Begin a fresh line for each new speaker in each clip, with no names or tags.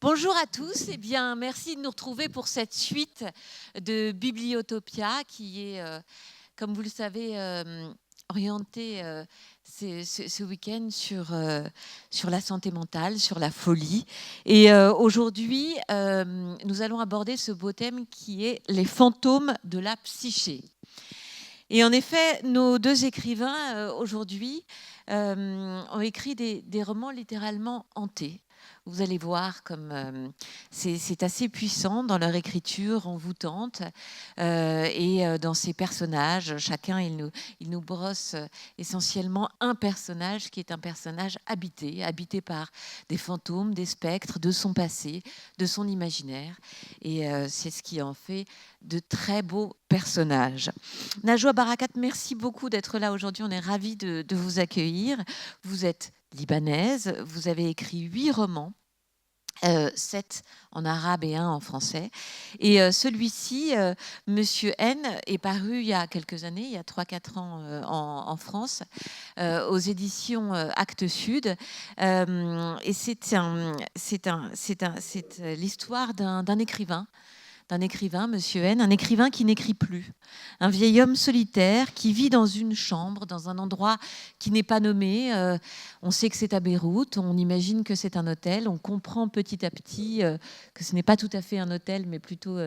Bonjour à tous, eh bien, merci de nous retrouver pour cette suite de Bibliotopia qui est, comme vous le savez, orientée ce week-end sur la santé mentale, sur la folie. Et aujourd'hui, nous allons aborder ce beau thème qui est les fantômes de la psyché. Et en effet, nos deux écrivains aujourd'hui ont écrit des romans littéralement hantés. Vous allez voir comme c'est assez puissant dans leur écriture envoûtante et dans ces personnages. Chacun, il nous brosse essentiellement un personnage qui est un personnage habité par des fantômes, des spectres, de son passé, de son imaginaire. Et c'est ce qui en fait de très beaux personnages. Najwa Barakat, merci beaucoup d'être là aujourd'hui. On est ravis de vous accueillir. Vous êtes libanaise, vous avez écrit 8 romans. 7 en arabe et 1 en français. Et celui-ci, Monsieur N, est paru il y a quelques années, il y a 3-4 ans en France, aux éditions Actes Sud. Et c'est l'histoire d'un écrivain, Monsieur N, un écrivain qui n'écrit plus, un vieil homme solitaire qui vit dans une chambre, dans un endroit qui n'est pas nommé. On sait que c'est à Beyrouth, on imagine que c'est un hôtel, on comprend petit à petit que ce n'est pas tout à fait un hôtel, mais plutôt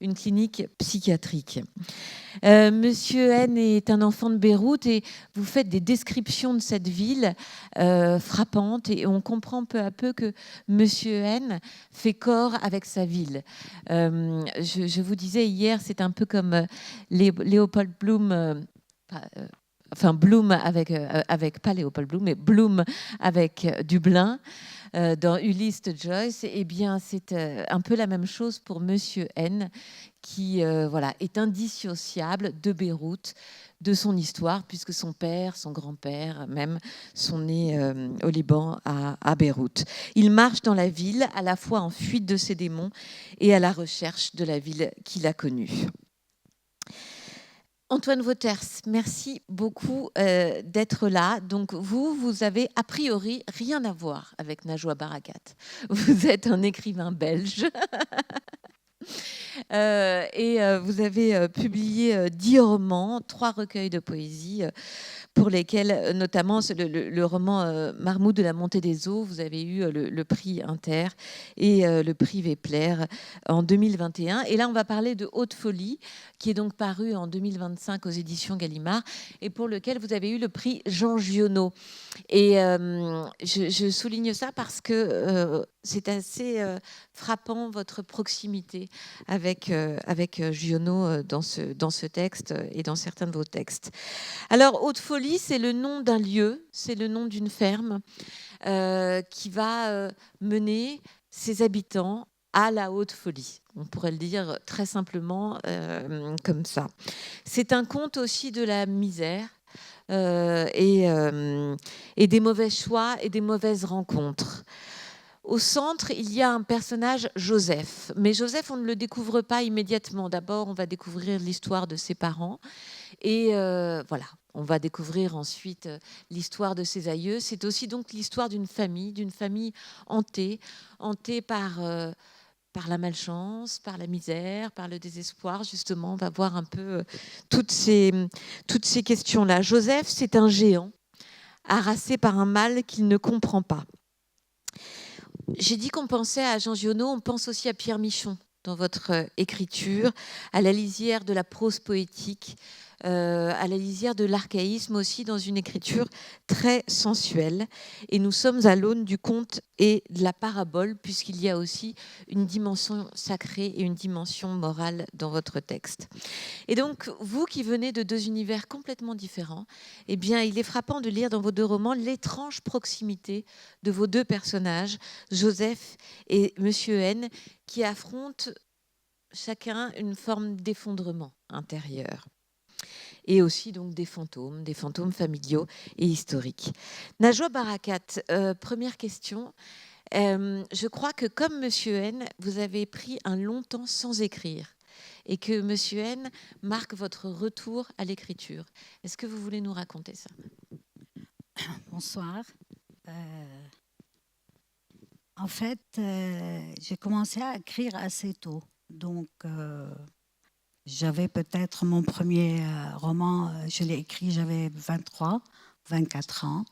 une clinique psychiatrique. Monsieur N est un enfant de Beyrouth et vous faites des descriptions de cette ville frappantes et on comprend peu à peu que Monsieur N fait corps avec sa ville. Je vous disais hier, c'est un peu comme Léopold Bloom. Enfin, Bloom avec pas Léopold Bloom, mais Bloom avec Dublin. Dans Ulysse de Joyce, eh bien, c'est un peu la même chose pour Monsieur N, qui voilà, est indissociable de Beyrouth, de son histoire, puisque son père, son grand-père même, sont nés au Liban, à Beyrouth. Il marche dans la ville, à la fois en fuite de ses démons et à la recherche de la ville qu'il a connue. Antoine Wauters, merci beaucoup d'être là. Donc vous avez a priori rien à voir avec Najwa Barakat. Vous êtes un écrivain belge. Et vous avez publié 10 romans, 3 recueils de poésie pour lesquels, notamment le roman Marmoud de la montée des eaux, vous avez eu le prix Inter et le prix Vepler en 2021. Et là, on va parler de Haute Folie, qui est donc paru en 2025 aux éditions Gallimard et pour lequel vous avez eu le prix Jean Giono. Et je souligne ça parce que c'est assez frappant, votre proximité avec Giono dans ce texte et dans certains de vos textes. Alors, Haute Folie, c'est le nom d'un lieu, c'est le nom d'une ferme qui va mener ses habitants à la haute folie. On pourrait le dire très simplement comme ça. C'est un conte aussi de la misère et des mauvais choix et des mauvaises rencontres. Au centre, il y a un personnage, Joseph. Mais Joseph, on ne le découvre pas immédiatement. D'abord, on va découvrir l'histoire de ses parents. Et voilà, on va découvrir ensuite l'histoire de ses aïeux. C'est aussi donc l'histoire d'une famille hantée par la malchance, par la misère, par le désespoir. Justement, on va voir un peu toutes ces questions-là. Joseph, c'est un géant, harassé par un mal qu'il ne comprend pas. J'ai dit qu'on pensait à Jean Giono, on pense aussi à Pierre Michon dans votre écriture, à la lisière de la prose poétique, à la lisière de l'archaïsme aussi, dans une écriture très sensuelle. Et nous sommes à l'aune du conte et de la parabole, puisqu'il y a aussi une dimension sacrée et une dimension morale dans votre texte. Et donc, vous qui venez de 2 univers complètement différents, eh bien, il est frappant de lire dans vos 2 romans l'étrange proximité de vos 2 personnages, Joseph et Monsieur N, qui affrontent chacun une forme d'effondrement intérieur. Et aussi donc des fantômes familiaux et historiques. Najwa Barakat, première question. Je crois que comme Monsieur N, vous avez pris un long temps sans écrire et que Monsieur N marque votre retour à l'écriture. Est-ce que vous voulez nous raconter ça ?
Bonsoir. En fait, j'ai commencé à écrire assez tôt. Donc, j'avais peut-être mon premier roman, je l'ai écrit, j'avais 23, 24 ans.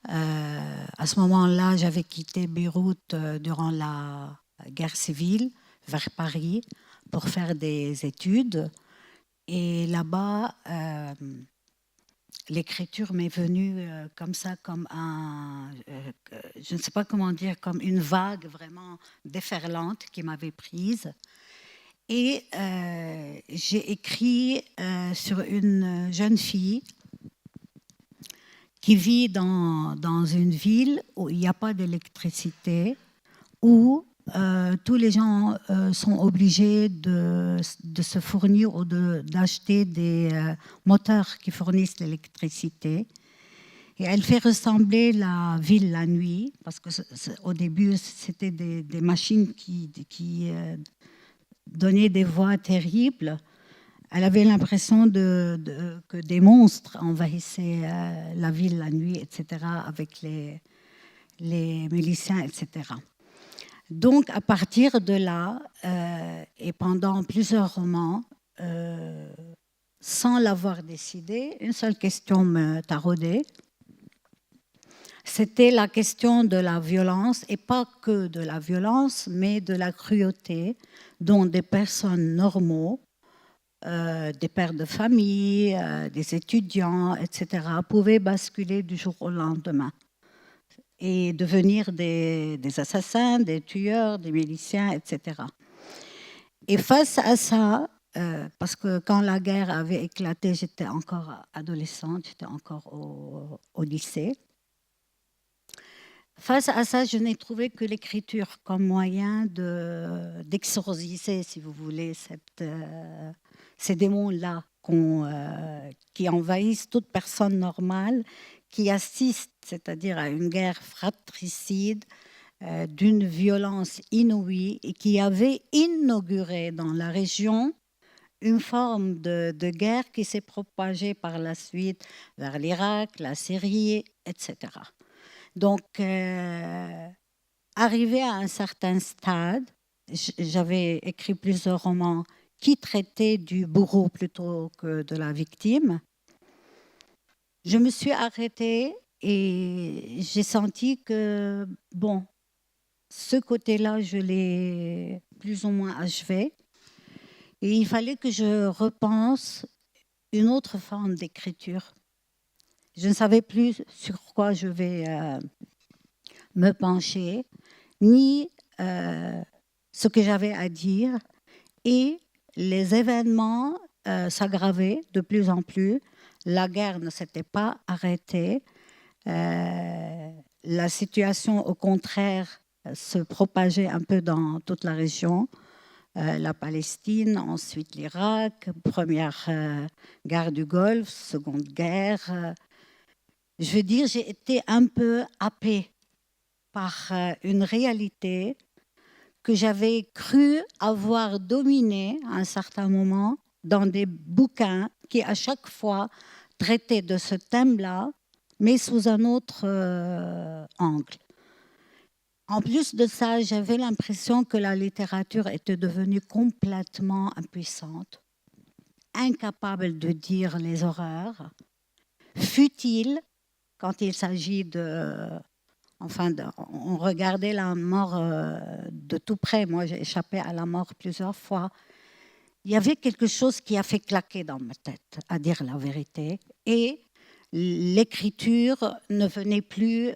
À ce moment-là, j'avais quitté Beyrouth durant la guerre civile vers Paris pour faire des études. Et là-bas, l'écriture m'est venue comme ça, comme je ne sais pas comment dire, comme une vague vraiment déferlante qui m'avait prise. Et j'ai écrit sur une jeune fille qui vit dans une ville où il n'y a pas d'électricité, où tous les gens sont obligés de se fournir ou d'acheter des moteurs qui fournissent l'électricité. Et elle fait ressembler la ville la nuit, parce qu'au début, c'était des machines qui donnaient des voix terribles. Elle avait l'impression que des monstres envahissaient la ville la nuit, etc., avec les miliciens, etc. Donc, à partir de là, et pendant plusieurs romans, sans l'avoir décidé, une seule question me taraudait. C'était la question de la violence, et pas que de la violence, mais de la cruauté dont des personnes normaux, des pères de famille, des étudiants, etc., pouvaient basculer du jour au lendemain et devenir des assassins, des tueurs, des miliciens, etc. Et face à ça, parce que quand la guerre avait éclaté, j'étais encore adolescente, j'étais encore au lycée. Face à ça, je n'ai trouvé que l'écriture comme moyen d'exorciser, si vous voulez, ces démons-là qui envahissent toute personne normale, qui assiste, c'est-à-dire à une guerre fratricide, d'une violence inouïe et qui avait inauguré dans la région une forme de guerre qui s'est propagée par la suite vers l'Irak, la Syrie, etc. Donc, arrivé à un certain stade, j'avais écrit plusieurs romans qui traitaient du bourreau plutôt que de la victime. Je me suis arrêtée et j'ai senti que, bon, ce côté-là, je l'ai plus ou moins achevé. Et il fallait que je repense une autre forme d'écriture. Je ne savais plus sur quoi je vais me pencher, ni ce que j'avais à dire. Et les événements s'aggravaient de plus en plus. La guerre ne s'était pas arrêtée. La situation, au contraire, se propageait un peu dans toute la région. La Palestine, ensuite l'Irak, première guerre du Golfe, seconde guerre. Je veux dire, j'ai été un peu happée par une réalité que j'avais cru avoir dominée à un certain moment dans des bouquins qui, à chaque fois, traitaient de ce thème-là, mais sous un autre angle. En plus de ça, j'avais l'impression que la littérature était devenue complètement impuissante, incapable de dire les horreurs, futile quand il s'agit de... Enfin, on regardait la mort de tout près. Moi, j'ai échappé à la mort plusieurs fois. Il y avait quelque chose qui a fait claquer dans ma tête, à dire la vérité. Et l'écriture ne venait plus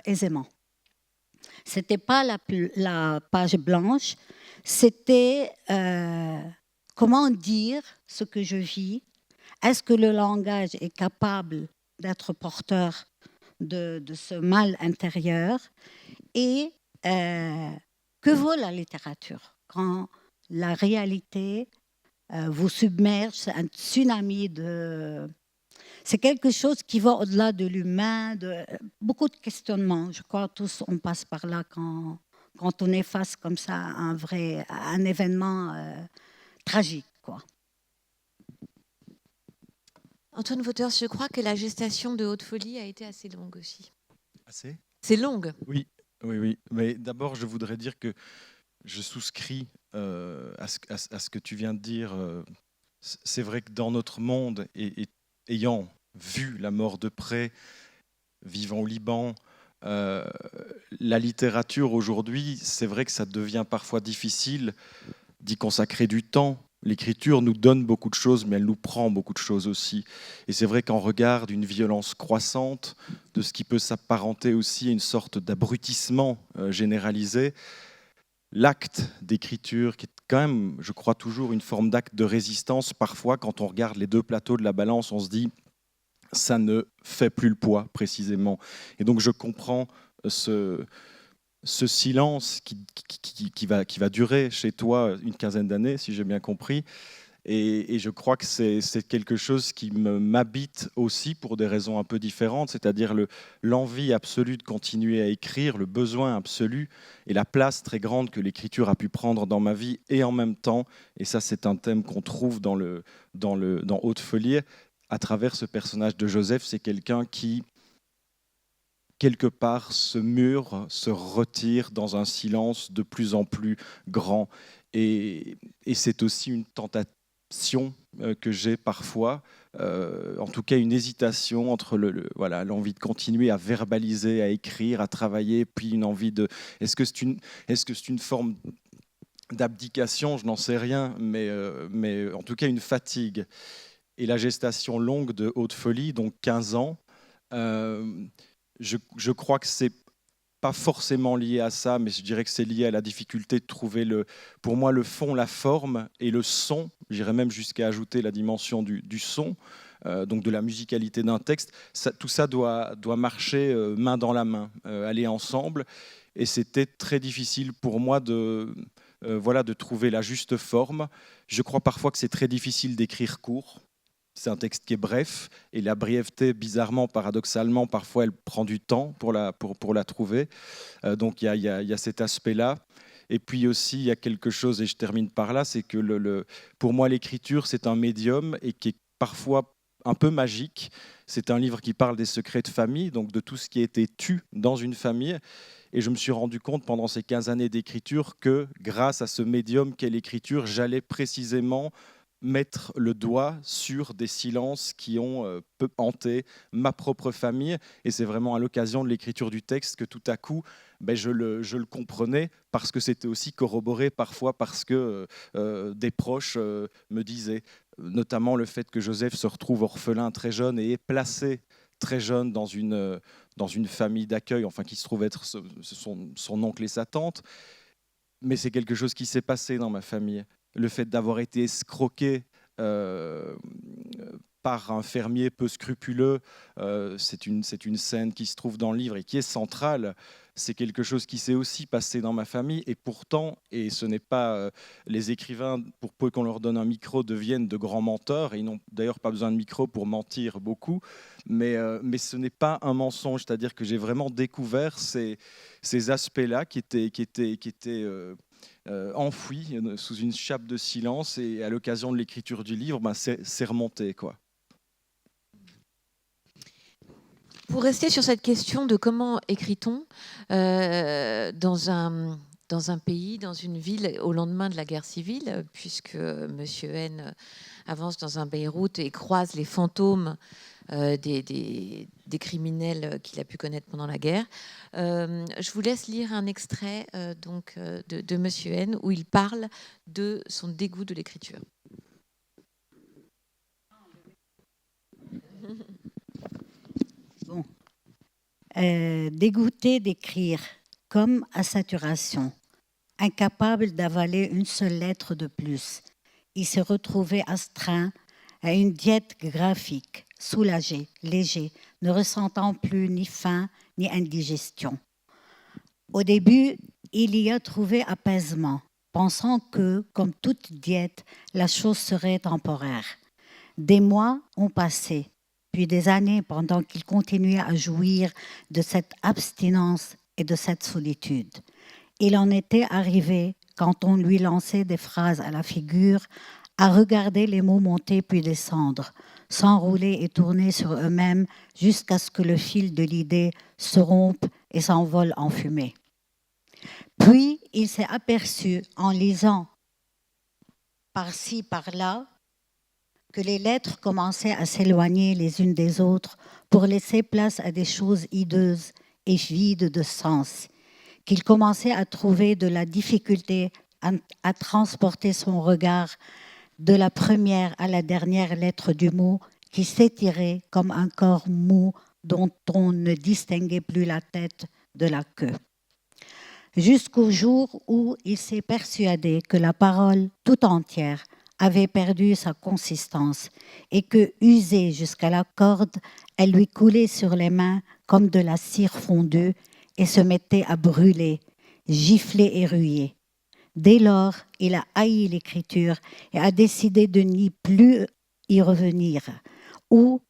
aisément. Ce n'était pas la page blanche, c'était comment dire ce que je vis. Est-ce que le langage est capable d'être porteur de ce mal intérieur? Et que vaut la littérature quand la réalité vous submerge, c'est un tsunami de... C'est quelque chose qui va au-delà de l'humain, de beaucoup de questionnements. Je crois que tous, on passe par là quand on est face comme ça à un événement tragique, quoi.
Antoine Vauters, je crois que la gestation de Haute Folie a été assez longue aussi.
Assez ?
C'est longue.
Oui. Oui, oui. Mais d'abord, je voudrais dire que je souscris à ce que tu viens de dire. C'est vrai que dans notre monde, et ayant vu la mort de près, vivant au Liban, euh, la littérature aujourd'hui, c'est vrai que ça devient parfois difficile d'y consacrer du temps. L'écriture nous donne beaucoup de choses, mais elle nous prend beaucoup de choses aussi. Et c'est vrai qu'en regard d'une violence croissante, de ce qui peut s'apparenter aussi à une sorte d'abrutissement généralisé, l'acte d'écriture, qui est quand même, je crois, toujours une forme d'acte de résistance, parfois, quand on regarde les deux plateaux de la balance, on se dit, ça ne fait plus le poids, précisément. Et donc, je comprends ce silence qui va durer chez toi une quinzaine d'années, si j'ai bien compris. Et je crois que c'est quelque chose qui m'habite aussi pour des raisons un peu différentes, c'est-à-dire l'envie absolue de continuer à écrire, le besoin absolu et la place très grande que l'écriture a pu prendre dans ma vie, et en même temps, et ça c'est un thème qu'on trouve dans Haute Folie, à travers ce personnage de Joseph, c'est quelqu'un qui, quelque part, se mure, se retire dans un silence de plus en plus grand. Et c'est aussi une tentation que j'ai parfois, en tout cas une hésitation entre voilà, l'envie de continuer à verbaliser, à écrire, à travailler, puis une envie de... Est-ce que c'est une forme d'abdication? Je n'en sais rien, mais en tout cas une fatigue. Et la gestation longue de Haute Folie, donc 15 ans, euh, je crois que c'est pas forcément lié à ça, mais je dirais que c'est lié à la difficulté de trouver, pour moi, le fond, la forme et le son. J'irais même jusqu'à ajouter la dimension du son, donc de la musicalité d'un texte. Tout ça doit marcher main dans la main, aller ensemble. Et c'était très difficile pour moi voilà, de trouver la juste forme. Je crois parfois que c'est très difficile d'écrire court. C'est un texte qui est bref, et la brièveté, bizarrement, paradoxalement, parfois elle prend du temps pour la trouver. Donc il y a cet aspect-là. Et puis aussi, il y a quelque chose, et je termine par là, c'est que pour moi, l'écriture, c'est un médium et qui est parfois un peu magique. C'est un livre qui parle des secrets de famille, donc de tout ce qui a été tu dans une famille. Et je me suis rendu compte pendant ces 15 années d'écriture que grâce à ce médium qu'est l'écriture, j'allais précisément mettre le doigt sur des silences qui ont peu hanté ma propre famille. Et c'est vraiment à l'occasion de l'écriture du texte que tout à coup, je le comprenais, parce que c'était aussi corroboré parfois parce que des proches me disaient, notamment le fait que Joseph se retrouve orphelin très jeune et est placé très jeune dans une famille d'accueil, enfin qui se trouve être son oncle et sa tante. Mais c'est quelque chose qui s'est passé dans ma famille. Le fait d'avoir été escroqué par un fermier peu scrupuleux, c'est une scène qui se trouve dans le livre et qui est centrale. C'est quelque chose qui s'est aussi passé dans ma famille, et pourtant, et ce n'est pas les écrivains, pour peu qu'on leur donne un micro, deviennent de grands menteurs, et ils n'ont d'ailleurs pas besoin de micro pour mentir beaucoup, mais ce n'est pas un mensonge, c'est-à-dire que j'ai vraiment découvert ces aspects-là qui étaient enfouis sous une chape de silence, et à l'occasion de l'écriture du livre, c'est remonté, quoi.
Pour rester sur cette question de comment écrit-on dans un pays, dans une ville, au lendemain de la guerre civile, puisque M. N avance dans un Beyrouth et croise les fantômes des criminels qu'il a pu connaître pendant la guerre. Je vous laisse lire un extrait de M. N où il parle de son dégoût de l'écriture.
Bon. Dégoûté d'écrire, comme à saturation, incapable d'avaler une seule lettre de plus, il s'est retrouvé astreint à une diète graphique, soulagé, léger, ne ressentant plus ni faim ni indigestion. Au début, il y a trouvé apaisement, pensant que, comme toute diète, la chose serait temporaire. Des mois ont passé, puis des années pendant qu'il continuait à jouir de cette abstinence et de cette solitude. Il en était arrivé, quand on lui lançait des phrases à la figure, à regarder les mots monter puis descendre, s'enrouler et tourner sur eux-mêmes jusqu'à ce que le fil de l'idée se rompe et s'envole en fumée. Puis, il s'est aperçu en lisant par-ci, par-là, que les lettres commençaient à s'éloigner les unes des autres pour laisser place à des choses hideuses et vides de sens, qu'il commençait à trouver de la difficulté à transporter son regard de la première à la dernière lettre du mot qui s'étirait comme un corps mou dont on ne distinguait plus la tête de la queue. Jusqu'au jour où il s'est persuadé que la parole tout entière avait perdu sa consistance et que, usée jusqu'à la corde, elle lui coulait sur les mains comme de la cire fondue et se mettait à brûler, gifler et ruer. Dès lors, il a haï l'écriture et a décidé de n'y plus y revenir, ou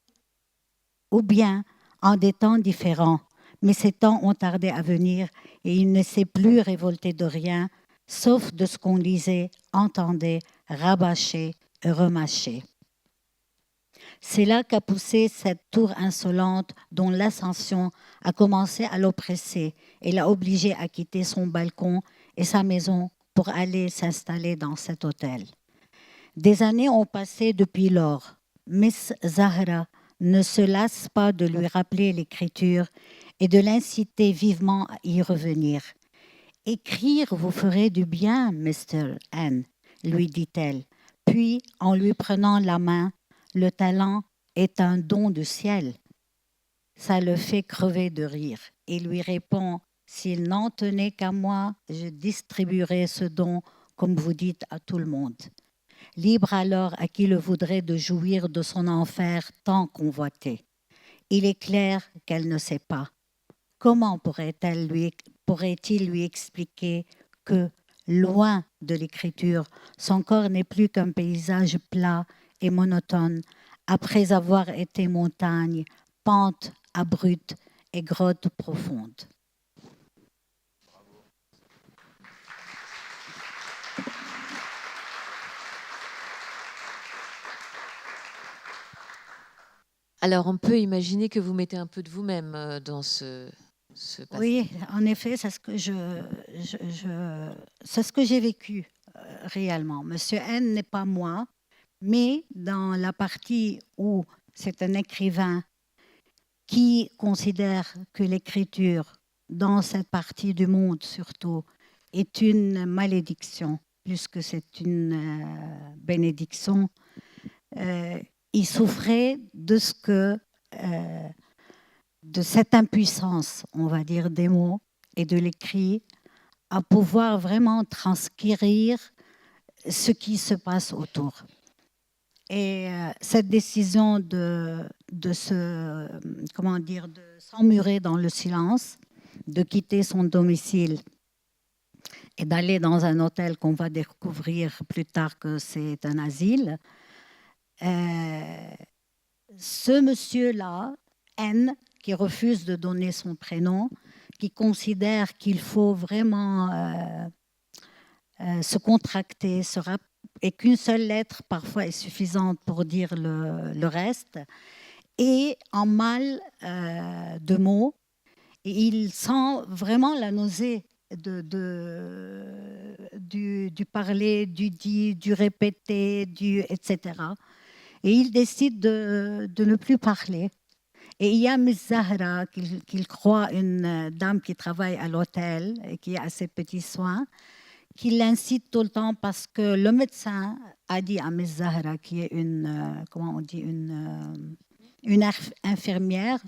bien en des temps différents. Mais ces temps ont tardé à venir et il ne s'est plus révolté de rien, sauf de ce qu'on lisait, entendait, rabâchait et remâchait. C'est là qu'a poussé cette tour insolente dont l'ascension a commencé à l'oppresser et l'a obligé à quitter son balcon et sa maison pour aller s'installer dans cet hôtel. Des années ont passé depuis lors. Miss Zahra ne se lasse pas de lui rappeler l'écriture et de l'inciter vivement à y revenir. « Écrire vous ferait du bien, Mr. N, lui dit-elle. Puis, en lui prenant la main, le talent est un don du ciel. Ça le fait crever de rire. Il lui répond, s'il n'en tenait qu'à moi, je distribuerais ce don, comme vous dites, à tout le monde. Libre alors à qui le voudrait de jouir de son enfer tant convoité. Il est clair qu'elle ne sait pas. Comment pourrait-il lui expliquer que, loin de l'écriture, son corps n'est plus qu'un paysage plat et monotone, après avoir été montagne, pente abrupte et grotte profonde.
Alors, on peut imaginer que vous mettez un peu de vous-même dans ce passage.
Oui, en effet, c'est ce que j'ai vécu réellement. Monsieur N n'est pas moi, mais dans la partie où c'est un écrivain qui considère que l'écriture, dans cette partie du monde surtout, est une malédiction, plus que c'est une bénédiction, il souffrait de de cette impuissance, on va dire, des mots et de l'écrit, à pouvoir vraiment transcrire ce qui se passe autour. Et cette décision de s'emmurer dans le silence, de quitter son domicile et d'aller dans un hôtel qu'on va découvrir plus tard que c'est un asile, ce monsieur-là, N, qui refuse de donner son prénom, qui considère qu'il faut vraiment se contracter, et qu'une seule lettre parfois est suffisante pour dire le reste, et en mal de mots, et il sent vraiment la nausée du parler, du dit, du répéter, etc. Et il décide de ne plus parler. Et il y a Miss Zahra, qu'il croit une dame qui travaille à l'hôtel et qui a ses petits soins, qui l'incite tout le temps parce que le médecin a dit à Miss Zahra, qui est une infirmière,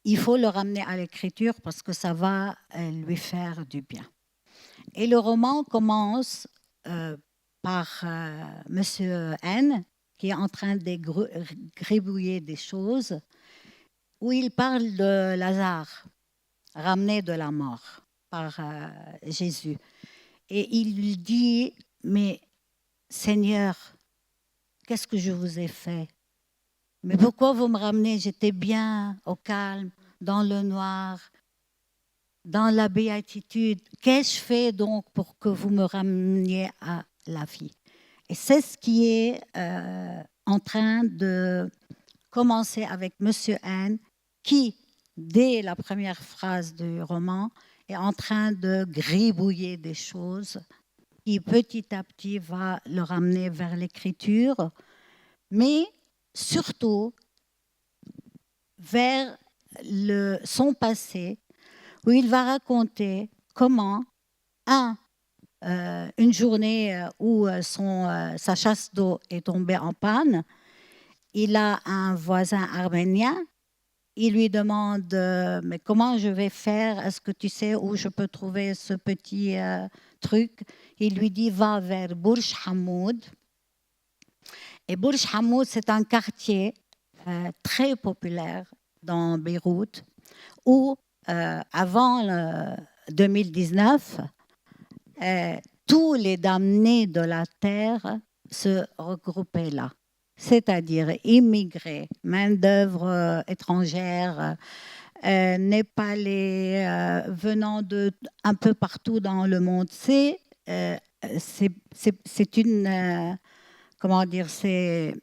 il faut le ramener à l'écriture parce que ça va lui faire du bien. Et le roman commence par Monsieur N, qui est en train de gribouiller des choses, où il parle de Lazare, ramené de la mort par Jésus. Et il lui dit, mais Seigneur, qu'est-ce que je vous ai fait? Mais pourquoi vous me ramenez? J'étais bien au calme, dans le noir, dans la béatitude. Qu'ai-je fait donc pour que vous me rameniez à la vie? Et c'est ce qui est en train de commencer avec Monsieur N, qui, dès la première phrase du roman, est en train de gribouiller des choses qui petit à petit va le ramener vers l'écriture, mais surtout vers son passé, où il va raconter comment, une journée où sa chasse d'eau est tombée en panne, il a un voisin arménien. Il lui demande mais comment je vais faire? Est-ce que tu sais où je peux trouver ce petit truc? Il lui dit va vers Bourj Hamoud. Et Bourj Hamoud, c'est un quartier très populaire dans Beyrouth où avant 2019, tous les damnés de la terre se regroupaient là. C'est-à-dire immigrés, main-d'œuvre étrangère, népalais, venant de un peu partout dans le monde. C'est une, c'est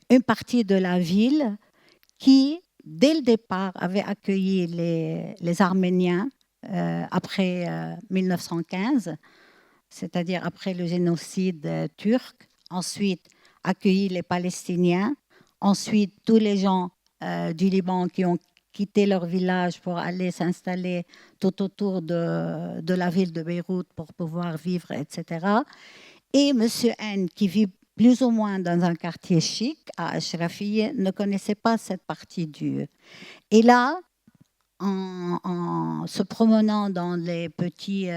une partie de la ville qui, dès le départ, avait accueilli les Arméniens après 1915, c'est-à-dire après le génocide turc. Ensuite, accueilli les Palestiniens, ensuite tous les gens du Liban qui ont quitté leur village pour aller s'installer tout autour de la ville de Beyrouth pour pouvoir vivre, etc. Et M. N, qui vit plus ou moins dans un quartier chic à Ashrafie, ne connaissait pas cette partie du... Et là, en se promenant dans les petites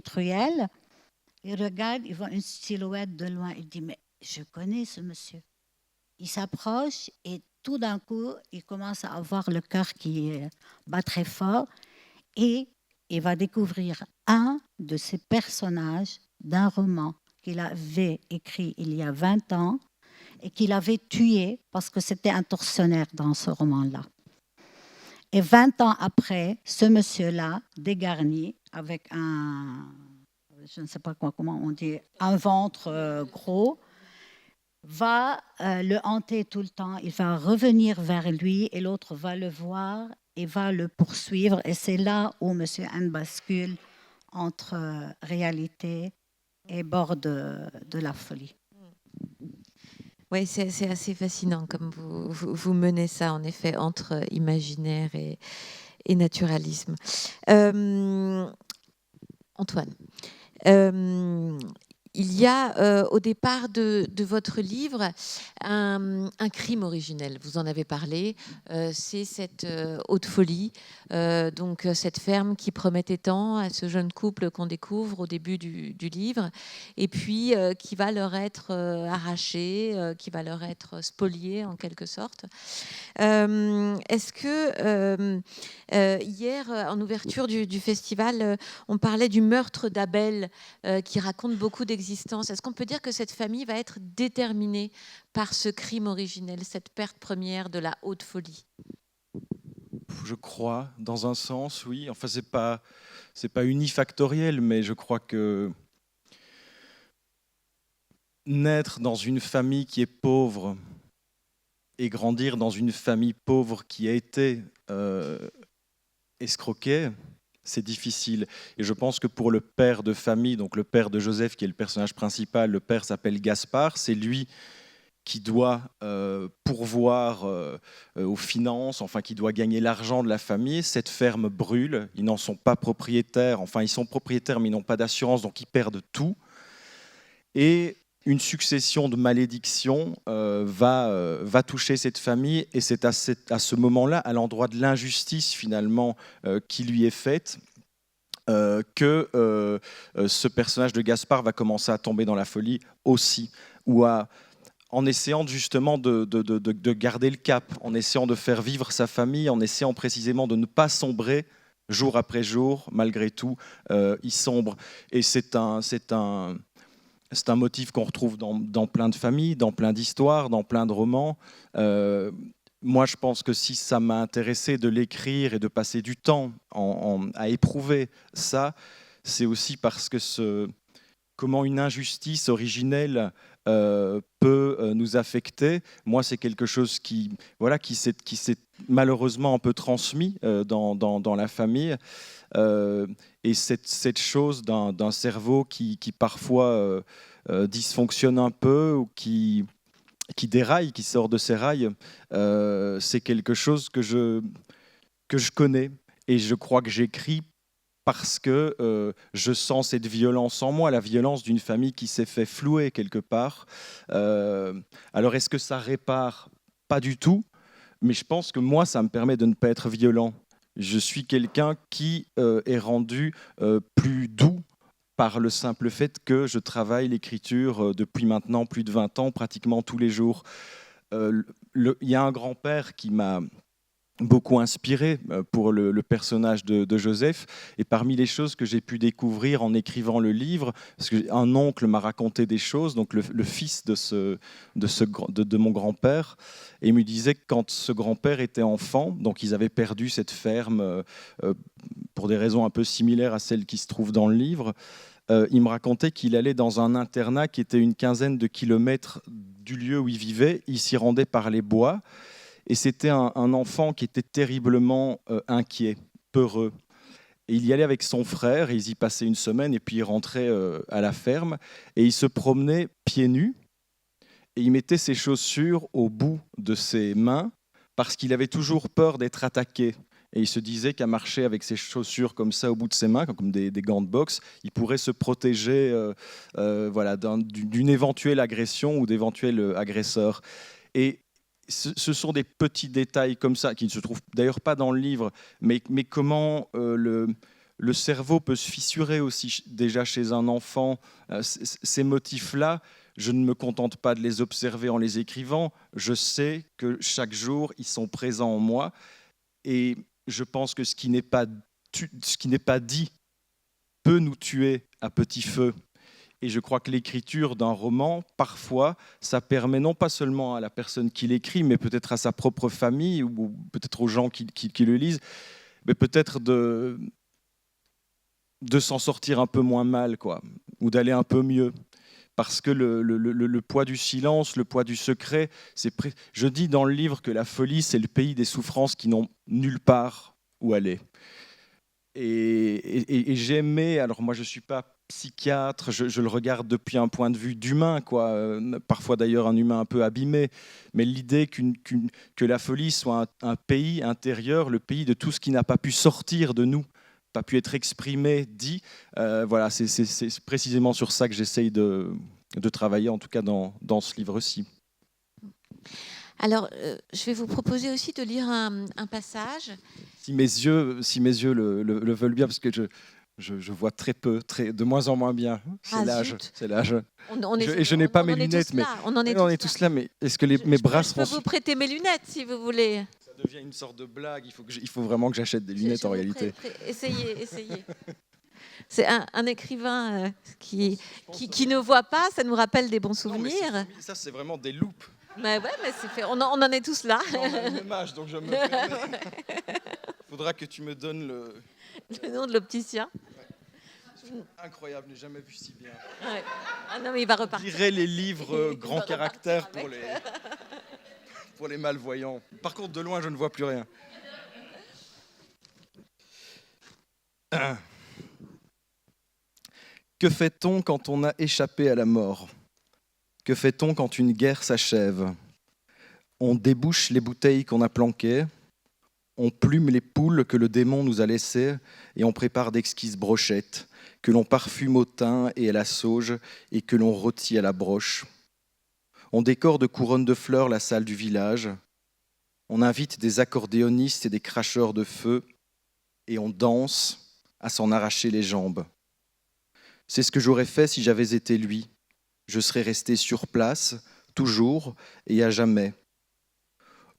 ruelles, il regarde, il voit une silhouette de loin. Il dit, mais je connais ce monsieur. Il s'approche et tout d'un coup, il commence à avoir le cœur qui bat très fort et il va découvrir un de ces personnages d'un roman qu'il avait écrit il y a 20 ans et qu'il avait tué parce que c'était un tortionnaire dans ce roman-là. Et 20 ans après, ce monsieur-là, dégarni, avec je ne sais pas comment on dit, un ventre gros, va le hanter tout le temps. Il va revenir vers lui et l'autre va le voir et va le poursuivre. Et c'est là où M. N bascule entre réalité et bord de la folie.
Oui, c'est assez fascinant comme vous menez ça, en effet, entre imaginaire et naturalisme. Antoine, il y a au départ de votre livre un crime originel. Vous en avez parlé. C'est cette haute folie, donc cette ferme qui promettait tant à ce jeune couple qu'on découvre au début du livre, et puis qui va leur être arrachée, qui va leur être spoliée en quelque sorte. Est-ce que hier, en ouverture du festival, on parlait du meurtre d'Abel qui raconte beaucoup d'existence. Est-ce qu'on peut dire que cette famille va être déterminée par ce crime originel, cette perte première de la haute folie?
Je crois, dans un sens, oui. Enfin, c'est pas unifactoriel, mais je crois que naître dans une famille qui est pauvre et grandir dans une famille pauvre qui a été escroquée, c'est difficile. Et je pense que pour le père de famille, donc le père de Joseph, qui est le personnage principal, le père s'appelle Gaspard, c'est lui qui doit pourvoir aux finances, enfin qui doit gagner l'argent de la famille. Cette ferme brûle, ils n'en sont pas propriétaires, enfin ils sont propriétaires mais ils n'ont pas d'assurance, donc ils perdent tout. Et une succession de malédictions va toucher cette famille, et c'est à ce moment-là, à l'endroit de l'injustice finalement qui lui est faite, que ce personnage de Gaspard va commencer à tomber dans la folie aussi, en essayant justement de garder le cap, en essayant de faire vivre sa famille, en essayant précisément de ne pas sombrer jour après jour, malgré tout, il sombre. Et c'est un motif qu'on retrouve dans plein de familles, dans plein d'histoires, dans plein de romans. Moi, je pense que si ça m'a intéressé de l'écrire et de passer du temps à éprouver ça, c'est aussi parce que comment une injustice originelle peut nous affecter. Moi, c'est quelque chose qui s'est malheureusement un peu transmis dans la famille. Et cette chose d'un cerveau qui parfois dysfonctionne un peu ou qui déraille, qui sort de ses rails, c'est quelque chose que je connais. Et je crois que j'écris parce que je sens cette violence en moi, la violence d'une famille qui s'est fait flouer quelque part. Alors, est-ce que ça répare? Pas du tout. Mais je pense que moi, ça me permet de ne pas être violent. Je suis quelqu'un qui est rendu plus doux par le simple fait que je travaille l'écriture depuis maintenant plus de 20 ans, pratiquement tous les jours. Il y a un grand-père qui m'a beaucoup inspiré pour le personnage de Joseph. Et parmi les choses que j'ai pu découvrir en écrivant le livre, parce qu'un oncle m'a raconté des choses, donc le fils de mon grand-père, et il me disait que quand ce grand-père était enfant, donc ils avaient perdu cette ferme pour des raisons un peu similaires à celles qui se trouvent dans le livre, il me racontait qu'il allait dans un internat qui était une quinzaine de kilomètres du lieu où il vivait. Il s'y rendait par les bois. Et c'était un enfant qui était terriblement inquiet, peureux. Et il y allait avec son frère, et ils y passaient une semaine, et puis il rentrait à la ferme, et il se promenait pieds nus, et il mettait ses chaussures au bout de ses mains, parce qu'il avait toujours peur d'être attaqué. Et il se disait qu'à marcher avec ses chaussures comme ça au bout de ses mains, comme des gants de boxe, il pourrait se protéger d'une éventuelle agression ou d'éventuels agresseurs. Et ce sont des petits détails comme ça, qui ne se trouvent d'ailleurs pas dans le livre, mais comment le cerveau peut se fissurer aussi déjà chez un enfant. Ces motifs-là, je ne me contente pas de les observer en les écrivant, je sais que chaque jour, ils sont présents en moi, et je pense que ce qui n'est pas dit peut nous tuer à petit feu. Et je crois que l'écriture d'un roman, parfois, ça permet non pas seulement à la personne qui l'écrit, mais peut-être à sa propre famille ou peut-être aux gens qui le lisent, mais peut-être de s'en sortir un peu moins mal, quoi, ou d'aller un peu mieux. Parce que le poids du silence, le poids du secret, je dis dans le livre que la folie, c'est le pays des souffrances qui n'ont nulle part où aller. Et j'aimais, alors moi je ne suis pas psychiatre, je le regarde depuis un point de vue d'humain, parfois d'ailleurs un humain un peu abîmé, mais l'idée que la folie soit un pays intérieur, le pays de tout ce qui n'a pas pu sortir de nous, pas pu être exprimé, dit, voilà, c'est précisément sur ça que j'essaye de travailler, en tout cas dans ce livre-ci.
Alors, je vais vous proposer aussi de lire un passage.
Si mes yeux le veulent bien, parce que je vois très peu, de moins en moins bien. C'est l'âge. Et je n'ai pas mes lunettes, mais on est tous là. Mais est-ce que mes bras seront...
Je peux vous prêter mes lunettes si vous voulez.
Ça devient une sorte de blague. Il faut vraiment que j'achète des lunettes en réalité.
Essayez. C'est un écrivain qui ne voit pas. Ça nous rappelle des bons souvenirs.
Non, ça, c'est vraiment des loupes.
Mais ouais, mais c'est fait. On en est tous là.
On a le même âge, donc je me permets. Faudra que tu me donnes
le nom de l'opticien.
Ouais. Incroyable, je n'ai jamais vu si bien.
Ouais. Ah non, mais il va repartir.
Je lirai les livres grand caractère pour les malvoyants. Par contre, de loin, je ne vois plus rien. Que fait-on quand on a échappé à la mort ? Que fait-on quand une guerre s'achève ? On débouche les bouteilles qu'on a planquées, on plume les poules que le démon nous a laissées et on prépare d'exquises brochettes que l'on parfume au thym et à la sauge et que l'on rôtit à la broche. On décore de couronnes de fleurs la salle du village. On invite des accordéonistes et des cracheurs de feu et on danse à s'en arracher les jambes. C'est ce que j'aurais fait si j'avais été lui. Je serais resté sur place, toujours et à jamais.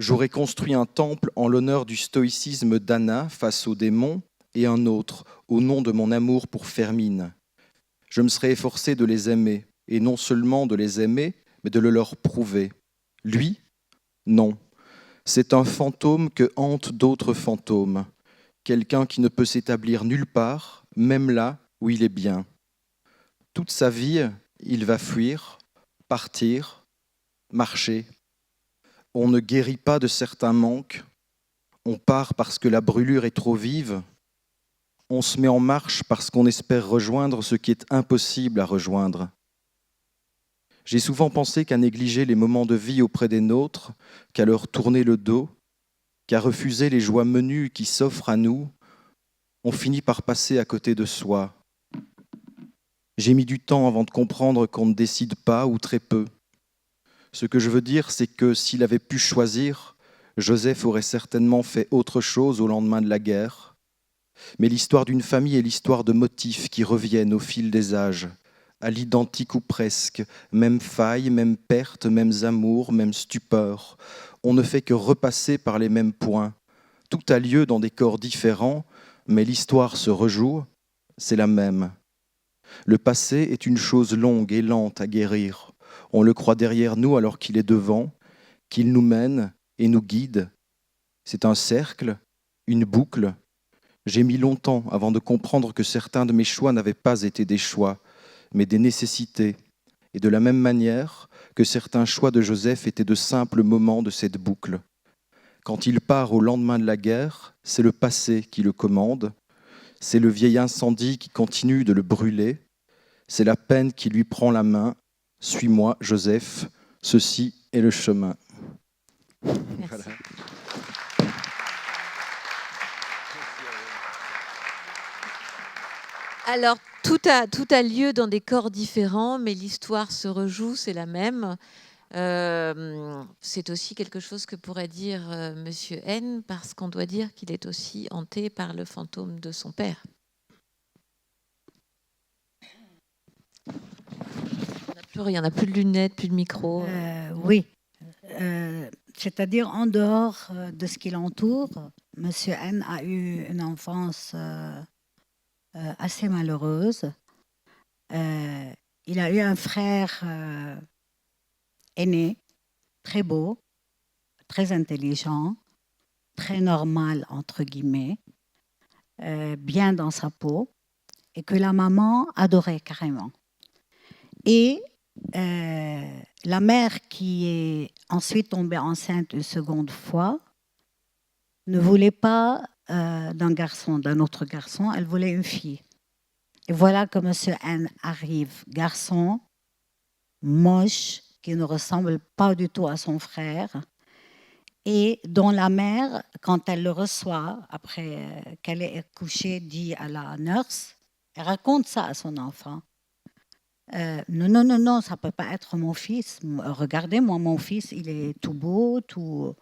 J'aurais construit un temple en l'honneur du stoïcisme d'Anna face aux démons et un autre au nom de mon amour pour Fermine. Je me serais efforcé de les aimer, et non seulement de les aimer, mais de le leur prouver. Lui, non. C'est un fantôme que hantent d'autres fantômes, quelqu'un qui ne peut s'établir nulle part, même là où il est bien. Toute sa vie, il va fuir, partir, marcher. On ne guérit pas de certains manques. On part parce que la brûlure est trop vive. On se met en marche parce qu'on espère rejoindre ce qui est impossible à rejoindre. J'ai souvent pensé qu'à négliger les moments de vie auprès des nôtres, qu'à leur tourner le dos, qu'à refuser les joies menues qui s'offrent à nous, on finit par passer à côté de soi. J'ai mis du temps avant de comprendre qu'on ne décide pas ou très peu. Ce que je veux dire, c'est que s'il avait pu choisir, Joseph aurait certainement fait autre chose au lendemain de la guerre. Mais l'histoire d'une famille est l'histoire de motifs qui reviennent au fil des âges, à l'identique ou presque, même failles, même pertes, mêmes amours, même stupeurs. On ne fait que repasser par les mêmes points. Tout a lieu dans des corps différents, mais l'histoire se rejoue, c'est la même. Le passé est une chose longue et lente à guérir. On le croit derrière nous alors qu'il est devant, qu'il nous mène et nous guide. C'est un cercle, une boucle. J'ai mis longtemps avant de comprendre que certains de mes choix n'avaient pas été des choix, mais des nécessités. Et de la même manière que certains choix de Joseph étaient de simples moments de cette boucle. Quand il part au lendemain de la guerre, c'est le passé qui le commande, c'est le vieil incendie qui continue de le brûler, c'est la peine qui lui prend la main. Suis-moi, Joseph, ceci est le chemin.
Merci.
Voilà.
Alors, tout a lieu dans des corps différents, mais l'histoire se rejoue, c'est la même. C'est aussi quelque chose que pourrait dire Monsieur N, parce qu'on doit dire qu'il est aussi hanté par le fantôme de son père. Il n'y en a plus de lunettes, plus de micro.
Oui, c'est-à-dire en dehors de ce qui l'entoure, Monsieur N a eu une enfance assez malheureuse. Il a eu un frère aîné, très beau, très intelligent, très normal, entre guillemets, bien dans sa peau, et que la maman adorait carrément. Et la mère, qui est ensuite tombée enceinte une seconde fois, ne voulait pas d'un autre garçon, elle voulait une fille. Et voilà que M. N arrive, garçon, moche, qui ne ressemble pas du tout à son frère, et dont la mère, quand elle le reçoit, après qu'elle ait couché, dit à la nurse, elle raconte ça à son enfant. Non, ça ne peut pas être mon fils. Regardez, moi, mon fils, il est tout beau, tout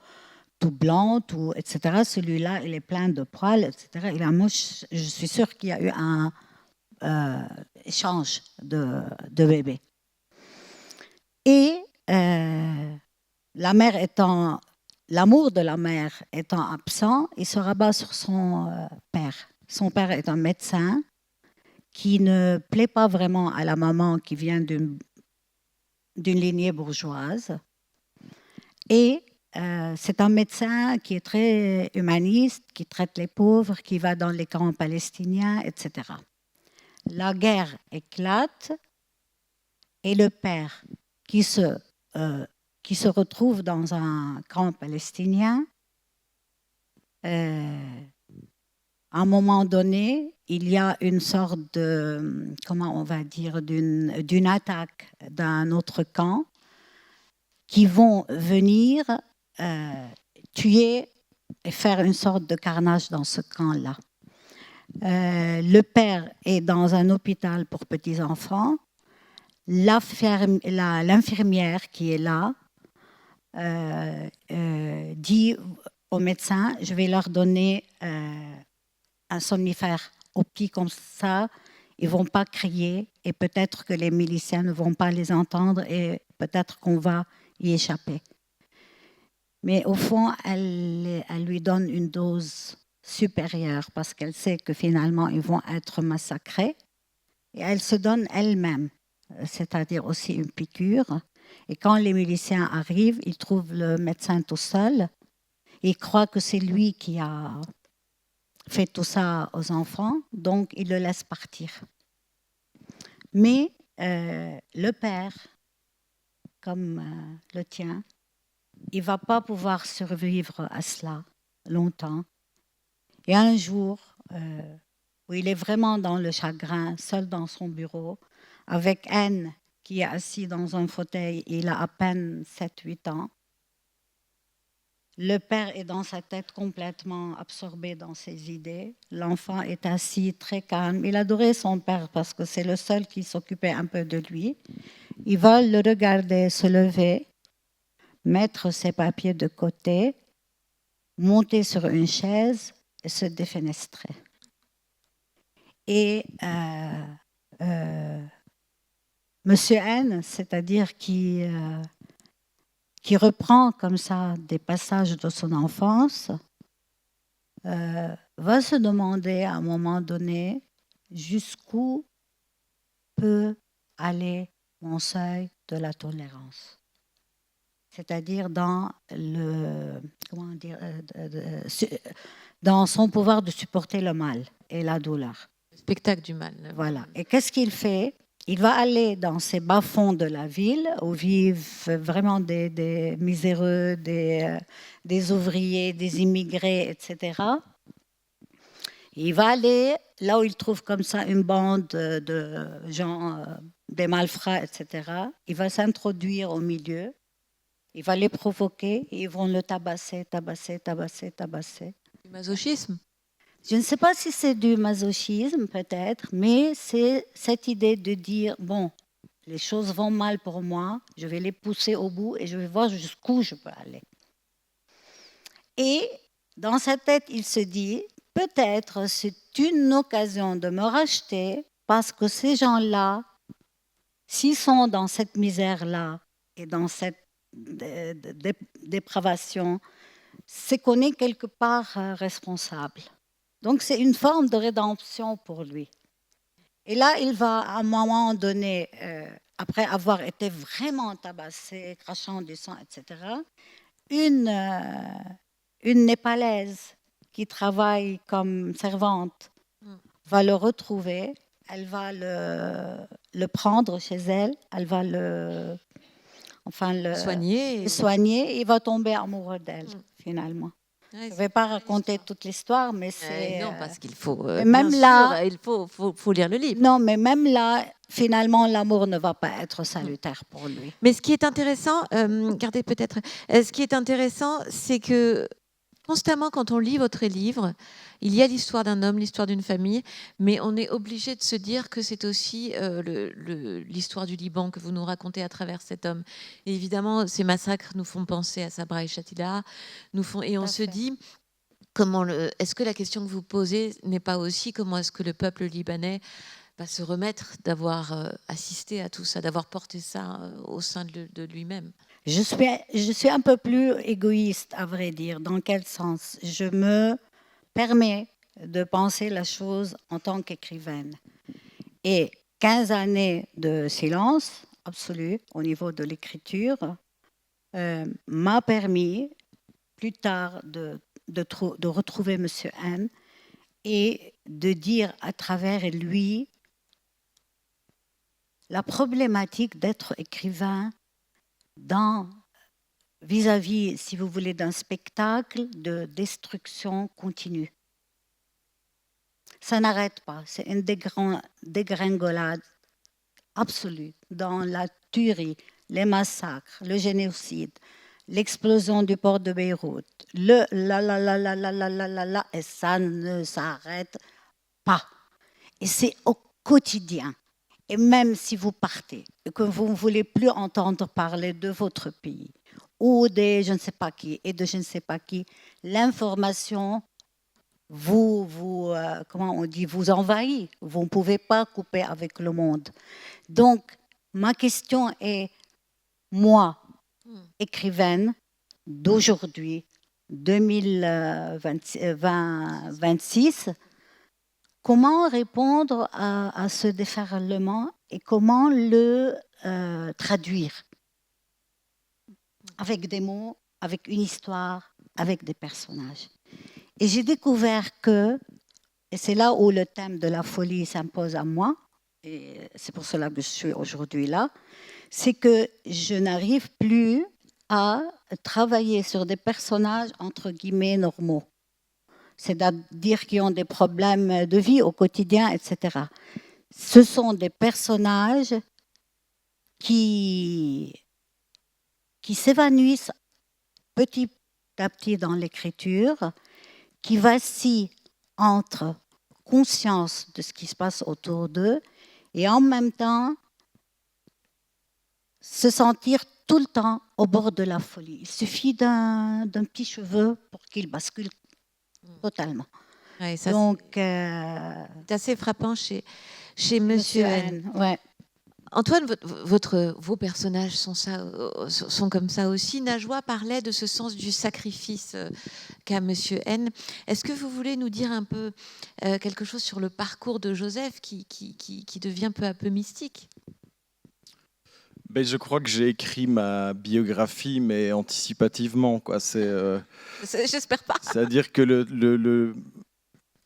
blanc, etc. Celui-là, il est plein de poils, etc. Il a moche. Je suis sûre qu'il y a eu un échange de bébés. Et l'amour de la mère étant absent, il se rabat sur son père. Son père est un médecin qui ne plaît pas vraiment à la maman qui vient d'une lignée bourgeoise. Et c'est un médecin qui est très humaniste, qui traite les pauvres, qui va dans les camps palestiniens, etc. La guerre éclate et le père qui se retrouve dans un camp palestinien, à un moment donné, il y a une sorte de, comment on va dire, d'une attaque d'un autre camp qui vont venir tuer et faire une sorte de carnage dans ce camp-là. Le père est dans un hôpital pour petits-enfants. L'infirmière qui est là dit au médecin, je vais leur donner un somnifère aux petits comme ça, ils ne vont pas crier et peut-être que les miliciens ne vont pas les entendre et peut-être qu'on va y échapper. Mais au fond, elle lui donne une dose supérieure parce qu'elle sait que finalement, ils vont être massacrés. Et elle se donne elle-même, c'est-à-dire aussi une piqûre. Et quand les miliciens arrivent, ils trouvent le médecin tout seul. Ils croient que c'est lui qui a fait tout ça aux enfants, donc ils le laissent partir. Mais le père comme le tien, il ne va pas pouvoir survivre à cela longtemps. Et un jour, où il est vraiment dans le chagrin, seul dans son bureau, avec Anne qui est assise dans un fauteuil, il a à peine 7-8 ans. Le père est dans sa tête complètement absorbé dans ses idées. L'enfant est assis très calme. Il adorait son père parce que c'est le seul qui s'occupait un peu de lui. Il va le regarder se lever, mettre ses papiers de côté, monter sur une chaise et se défenestrer. Et Monsieur N, c'est-à-dire qui reprend comme ça des passages de son enfance, va se demander à un moment donné jusqu'où peut aller mon seuil de la tolérance. C'est-à-dire dans dans son pouvoir de supporter le mal et la douleur.
Le spectacle du mal.
Voilà. Et qu'est-ce qu'il fait? Il va aller dans ces bas-fonds de la ville où vivent vraiment des miséreux, des ouvriers, des immigrés, etc. Il va aller là où il trouve comme ça une bande de gens, des malfrats, etc. Il va s'introduire au milieu. Il va les provoquer et ils vont le tabasser.
Du masochisme.
Je ne sais pas si c'est du masochisme peut-être, mais c'est cette idée de dire, bon, les choses vont mal pour moi, je vais les pousser au bout et je vais voir jusqu'où je peux aller. Et dans sa tête, il se dit, peut-être c'est une occasion de me racheter parce que ces gens-là, s'ils sont dans cette misère-là et dans cette dépravation, c'est qu'on est quelque part responsable. Donc c'est une forme de rédemption pour lui. Et là, il va à un moment donné, après avoir été vraiment tabassé, crachant du sang, etc., une Népalaise qui travaille comme servante va le retrouver, elle va le prendre chez elle, elle va le soigner, il va tomber amoureux d'elle, finalement.
Ouais,
je ne vais pas raconter toute l'histoire, mais c'est...
non, parce qu'il faut,
même
bien
là,
sûr, il faut lire le livre.
Non, mais même là, finalement, l'amour ne va pas être salutaire pour lui.
Mais ce qui est intéressant, regardez peut-être, ce qui est intéressant, c'est que constamment, quand on lit votre livre, il y a l'histoire d'un homme, l'histoire d'une famille, mais on est obligé de se dire que c'est aussi l'histoire du Liban que vous nous racontez à travers cet homme. Et évidemment, ces massacres nous font penser à Sabra et Shatila, et on se dit, est-ce que la question que vous posez n'est pas aussi comment est-ce que le peuple libanais va se remettre d'avoir assisté à tout ça, d'avoir porté ça au sein de lui-même?
Je suis un peu plus égoïste, à vrai dire. Dans quel sens? Je me permets de penser la chose en tant qu'écrivaine. Et 15 années de silence absolu au niveau de l'écriture m'a permis plus tard de retrouver M. N et de dire à travers lui la problématique d'être écrivain vis-à-vis, si vous voulez, d'un spectacle de destruction continue. Ça n'arrête pas, c'est une dégringolade absolue dans la tuerie, les massacres, le génocide, l'explosion du port de Beyrouth, et ça ne s'arrête pas. Et c'est au quotidien. Et même si vous partez et que vous ne voulez plus entendre parler de votre pays ou de je ne sais pas qui et de je ne sais pas qui, l'information comment on dit, vous envahit. Vous ne pouvez pas couper avec le monde. Donc, ma question est, moi, écrivaine d'aujourd'hui, 2026, comment répondre à ce déferlement et comment le traduire avec des mots, avec une histoire, avec des personnages. Et j'ai découvert que, et c'est là où le thème de la folie s'impose à moi, et c'est pour cela que je suis aujourd'hui là, c'est que je n'arrive plus à travailler sur des personnages entre guillemets normaux, c'est-à-dire qui ont des problèmes de vie au quotidien, etc. Ce sont des personnages qui s'évanouissent petit à petit dans l'écriture, qui vacillent entre conscience de ce qui se passe autour d'eux et en même temps se sentir tout le temps au bord de la folie. Il suffit d'un petit cheveu pour qu'il bascule totalement.
Ouais, ça,
Donc,
c'est assez frappant chez Monsieur N.
Ouais.
Antoine, vos personnages sont comme ça aussi. Najwa parlait de ce sens du sacrifice qu'a Monsieur N. Est-ce que vous voulez nous dire un peu quelque chose sur le parcours de Joseph qui devient peu à peu mystique?
Ben, je crois que j'ai écrit ma biographie, mais anticipativement, quoi.
J'espère pas.
C'est-à-dire que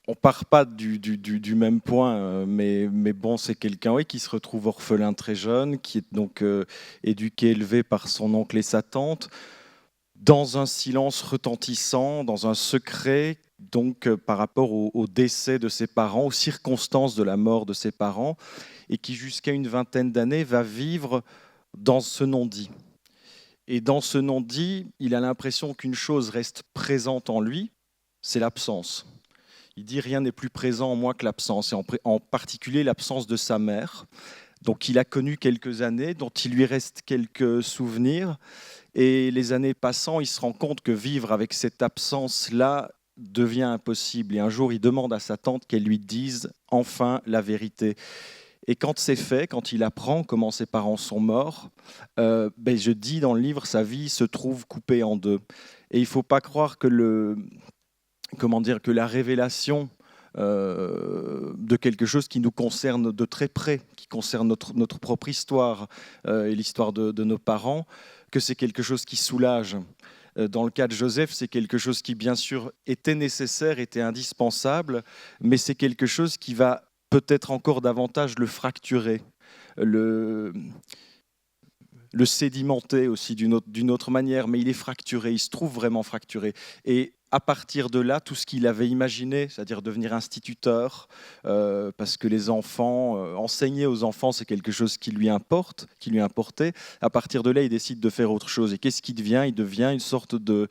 on part pas du même point, mais bon, c'est quelqu'un, oui, qui se retrouve orphelin très jeune, qui est donc éduqué, élevé par son oncle et sa tante, dans un silence retentissant, dans un secret, donc par rapport au décès de ses parents, aux circonstances de la mort de ses parents, et qui jusqu'à une vingtaine d'années va vivre dans ce non-dit. Et dans ce non-dit, il a l'impression qu'une chose reste présente en lui, c'est l'absence. Il dit « rien n'est plus présent en moi que l'absence », et en particulier l'absence de sa mère. Donc il a connu quelques années, dont il lui reste quelques souvenirs, et les années passant, il se rend compte que vivre avec cette absence-là devient impossible. Et un jour, il demande à sa tante qu'elle lui dise enfin la vérité. Et quand c'est fait, quand il apprend comment ses parents sont morts, je dis dans le livre, sa vie se trouve coupée en deux. Et il ne faut pas croire que la révélation de quelque chose qui nous concerne de très près, qui concerne notre propre histoire et l'histoire de nos parents, que c'est quelque chose qui soulage. Dans le cas de Joseph, c'est quelque chose qui, bien sûr, était nécessaire, était indispensable, mais c'est quelque chose qui va peut-être encore davantage le fracturer, le sédimenter aussi d'une autre manière, mais il est fracturé, il se trouve vraiment fracturé. Et à partir de là, tout ce qu'il avait imaginé, c'est-à-dire devenir instituteur, parce que les enfants, enseigner aux enfants, c'est quelque chose qui lui importait. À partir de là, il décide de faire autre chose. Et qu'est-ce qu'il devient ? Il devient une sorte de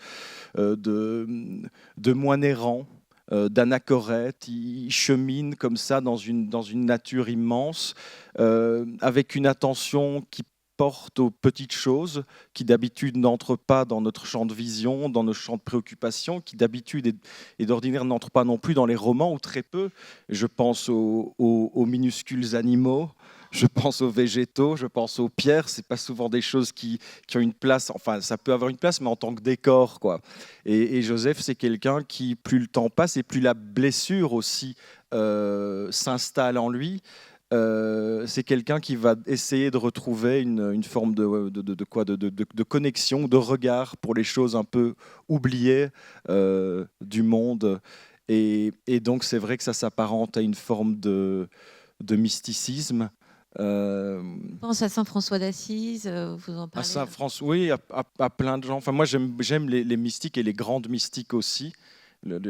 moine errant, d'anachorète. Il chemine comme ça dans une nature immense, avec une attention qui porte aux petites choses qui d'habitude n'entrent pas dans notre champ de vision, dans nos champs de préoccupation, qui d'habitude et d'ordinaire n'entrent pas non plus dans les romans, ou très peu. Je pense aux minuscules animaux, je pense aux végétaux, je pense aux pierres. C'est pas souvent des choses qui ont une place, enfin ça peut avoir une place, mais en tant que décor, quoi. Et Joseph, c'est quelqu'un qui, plus le temps passe et plus la blessure aussi s'installe en lui, c'est quelqu'un qui va essayer de retrouver une forme de connexion, de regard pour les choses un peu oubliées du monde. Et donc c'est vrai que ça s'apparente à une forme de mysticisme.
Je pense à Saint François d'Assise, vous en
À
parlez.
Saint François, oui, à plein de gens. Enfin, moi, j'aime les mystiques et les grandes mystiques aussi.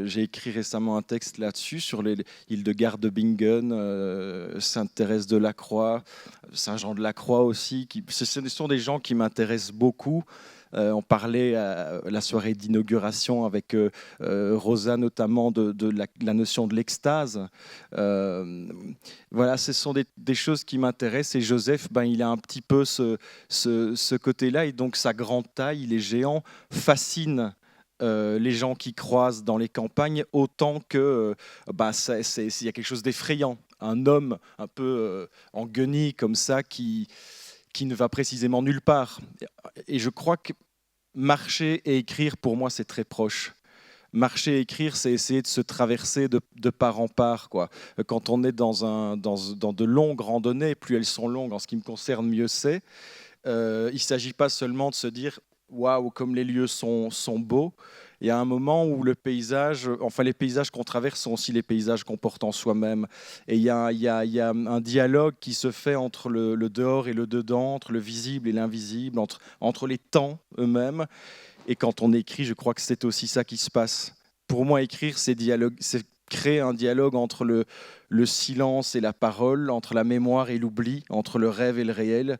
J'ai écrit récemment un texte là-dessus, sur Hildegard de Bingen, Sainte Thérèse de Lacroix, Saint Jean de la Croix aussi. Ce sont des gens qui m'intéressent beaucoup. On parlait à la soirée d'inauguration avec Rosa notamment de la notion de l'extase. Voilà, ce sont des choses qui m'intéressent. Et Joseph, il a un petit peu ce côté-là. Et donc sa grande taille, il est géant, fascine les gens qui croisent dans les campagnes, autant que il y a quelque chose d'effrayant. Un homme un peu en guenille comme ça qui ne va précisément nulle part. Et je crois que marcher et écrire, pour moi, c'est très proche. Marcher et écrire, c'est essayer de se traverser de part en part, quoi. Quand on est dans de longues randonnées, plus elles sont longues, en ce qui me concerne, mieux c'est. Il ne s'agit pas seulement de se dire « waouh, comme les lieux sont beaux », Il y a un moment où le paysage, enfin les paysages qu'on traverse sont aussi les paysages qu'on porte en soi-même. Et il y a un dialogue qui se fait entre le dehors et le dedans, entre le visible et l'invisible, entre les temps eux-mêmes. Et quand on écrit, je crois que c'est aussi ça qui se passe. Pour moi, écrire, c'est créer un dialogue entre le silence et la parole, entre la mémoire et l'oubli, entre le rêve et le réel.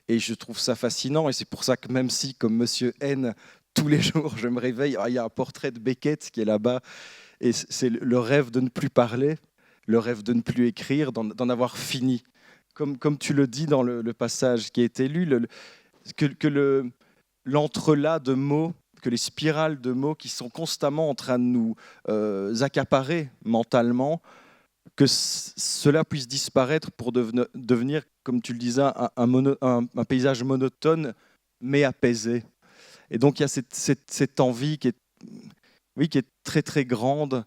Et je trouve ça fascinant. Et c'est pour ça que même si, comme Monsieur N, tous les jours, je me réveille, il y a un portrait de Beckett qui est là-bas. Et c'est le rêve de ne plus parler, le rêve de ne plus écrire, d'en avoir fini. Comme tu le dis dans le passage qui a été lu, que l'entrelac de mots, que les spirales de mots qui sont constamment en train de nous accaparer mentalement, que cela puisse disparaître pour devenir, comme tu le disais, un paysage monotone, mais apaisé. Et donc il y a cette envie qui est, oui, qui est très très grande,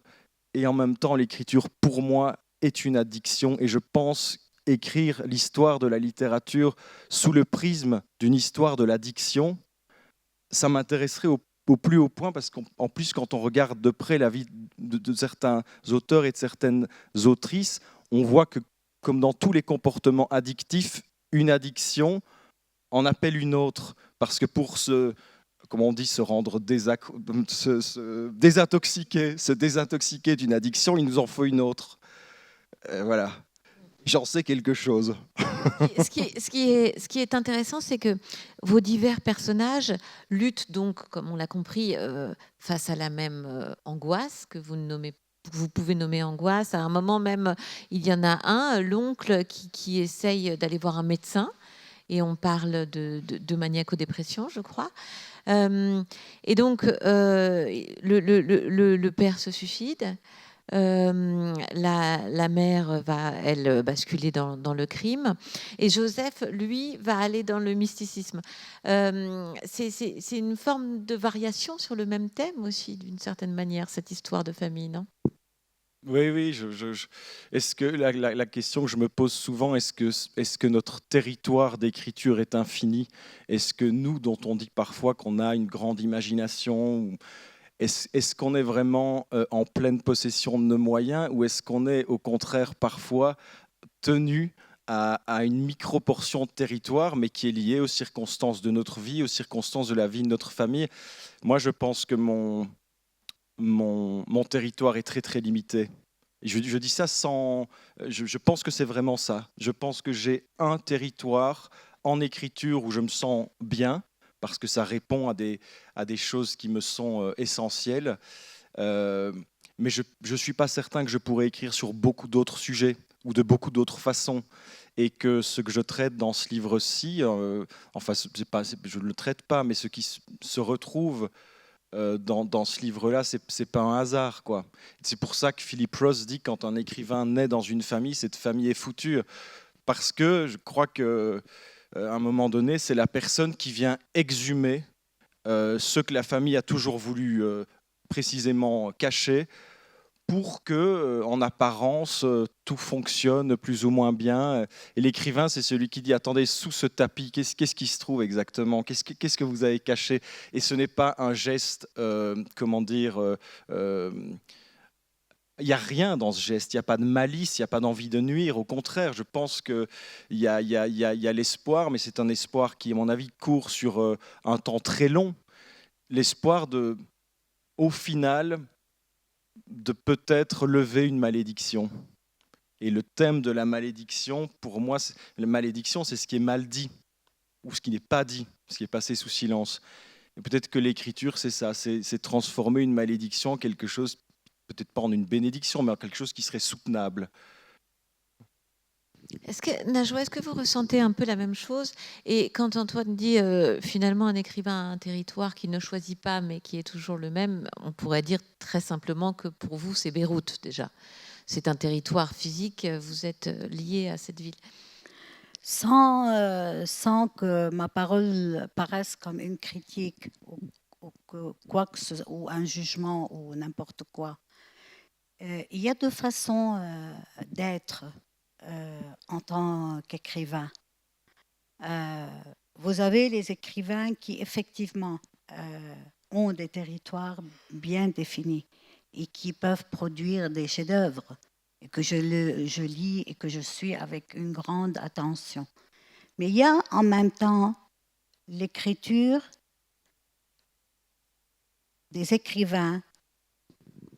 et en même temps l'écriture, pour moi, est une addiction, et je pense écrire l'histoire de la littérature sous le prisme d'une histoire de l'addiction, ça m'intéresserait au plus haut point, parce qu'en plus, quand on regarde de près la vie de certains auteurs et de certaines autrices, on voit que, comme dans tous les comportements addictifs, une addiction en appelle une autre. Parce que pour comment on dit, se rendre se désintoxiquer d'une addiction, il nous en faut une autre. Voilà. J'en sais quelque chose.
Ce qui est intéressant, c'est que vos divers personnages luttent donc, comme on l'a compris, face à la même angoisse que vous pouvez nommer angoisse. À un moment même, il y en a un, l'oncle, qui essaye d'aller voir un médecin, et on parle de maniaco-dépression, je crois. Et donc, le père se suicide. La mère va, elle, basculer dans le crime, et Joseph, lui, va aller dans le mysticisme. C'est une forme de variation sur le même thème aussi, d'une certaine manière, cette histoire de famille, non?
Oui, oui. Est-ce que la question que je me pose souvent, est-ce que notre territoire d'écriture est infini? Est-ce que nous, dont on dit parfois qu'on a une grande imagination, est-ce qu'on est vraiment en pleine possession de nos moyens, ou est-ce qu'on est au contraire parfois tenu à une micro-portion de territoire, mais qui est liée aux circonstances de notre vie, aux circonstances de la vie de notre famille? Moi, je pense que mon territoire est très très limité. Et je dis ça sans... Je pense que c'est vraiment ça. Je pense que j'ai un territoire en écriture où je me sens bien, parce que ça répond à des choses qui me sont essentielles. Mais je ne suis pas certain que je pourrais écrire sur beaucoup d'autres sujets ou de beaucoup d'autres façons. Et que ce que je traite dans ce livre-ci, enfin, je ne le traite pas, mais ce qui se retrouve dans ce livre-là, c'est pas un hasard, quoi. C'est pour ça que Philip Roth dit, quand un écrivain naît dans une famille, cette famille est foutue, parce que je crois que à un moment donné, c'est la personne qui vient exhumer ce que la famille a toujours voulu précisément cacher, pour que, en apparence, tout fonctionne plus ou moins bien. Et l'écrivain, c'est celui qui dit, attendez, sous ce tapis, qu'est-ce qui se trouve exactement? Qu'est-ce que vous avez caché? Et ce n'est pas un geste, comment dire, il n'y a rien dans ce geste, il n'y a pas de malice, il n'y a pas d'envie de nuire. Au contraire, je pense qu'il y a l'espoir, mais c'est un espoir qui, à mon avis, court sur un temps très long. L'espoir au final, de peut-être lever une malédiction. Et le thème de la malédiction, pour moi, la malédiction, c'est ce qui est mal dit, ou ce qui n'est pas dit, ce qui est passé sous silence. Et peut-être que l'écriture, c'est ça, c'est transformer une malédiction en quelque chose, peut-être pas en une bénédiction, mais en quelque chose qui serait soutenable.
Najwa, est-ce que vous ressentez un peu la même chose? Et quand Antoine dit finalement un écrivain a un territoire qu'il ne choisit pas, mais qui est toujours le même, on pourrait dire très simplement que pour vous, c'est Beyrouth déjà. C'est un territoire physique, vous êtes lié à cette ville.
Sans que ma parole paraisse comme une critique ou un jugement ou n'importe quoi. Il y a deux façons d'être en tant qu'écrivain. Vous avez les écrivains qui effectivement ont des territoires bien définis et qui peuvent produire des chefs-d'œuvre, et que je lis et que je suis avec une grande attention. Mais il y a en même temps l'écriture des écrivains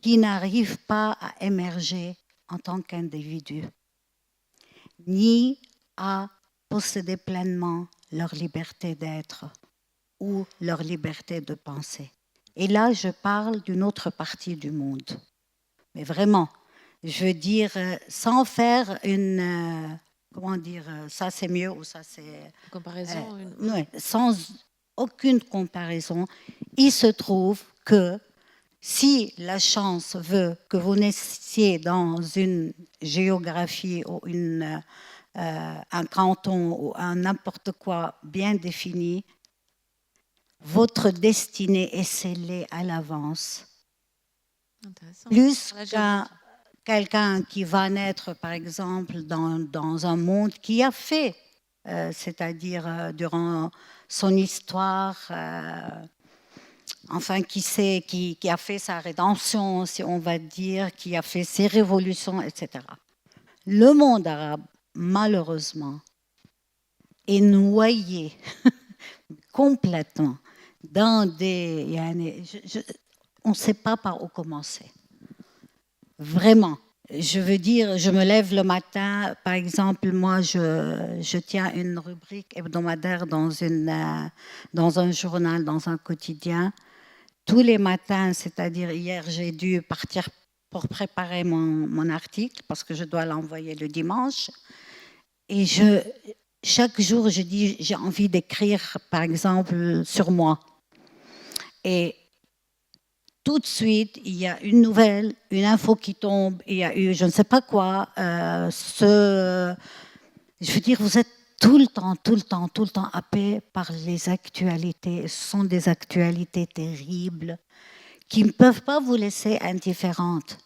qui n'arrivent pas à émerger en tant qu'individus, ni à posséder pleinement leur liberté d'être ou leur liberté de penser. Et là, je parle d'une autre partie du monde. Mais vraiment, je veux dire, sans faire une... comment dire, ça c'est mieux ou ça c'est...
Comparaison.
Ouais, sans aucune comparaison, il se trouve que si la chance veut que vous naissiez dans une géographie ou un canton ou un n'importe quoi bien défini, votre destinée est scellée à l'avance.
Intéressant.
Plus qu'un quelqu'un qui va naître, par exemple, dans un monde qui a fait, c'est-à-dire durant son histoire, enfin, qui a fait sa rédemption, si on va dire, qui a fait ses révolutions, etc. Le monde arabe, malheureusement, est noyé complètement dans des... on ne sait pas par où commencer. Vraiment. Je veux dire, je me lève le matin, par exemple, moi, je tiens une rubrique hebdomadaire dans un journal, dans un quotidien. Tous les matins, c'est-à-dire hier, j'ai dû partir pour préparer mon article parce que je dois l'envoyer le dimanche. Et chaque jour, je dis, j'ai envie d'écrire, par exemple, sur moi. Et tout de suite, il y a une nouvelle, une info qui tombe, il y a eu je ne sais pas quoi. Je veux dire, vous êtes tout le temps happé par les actualités. Ce sont des actualités terribles qui ne peuvent pas vous laisser indifférente.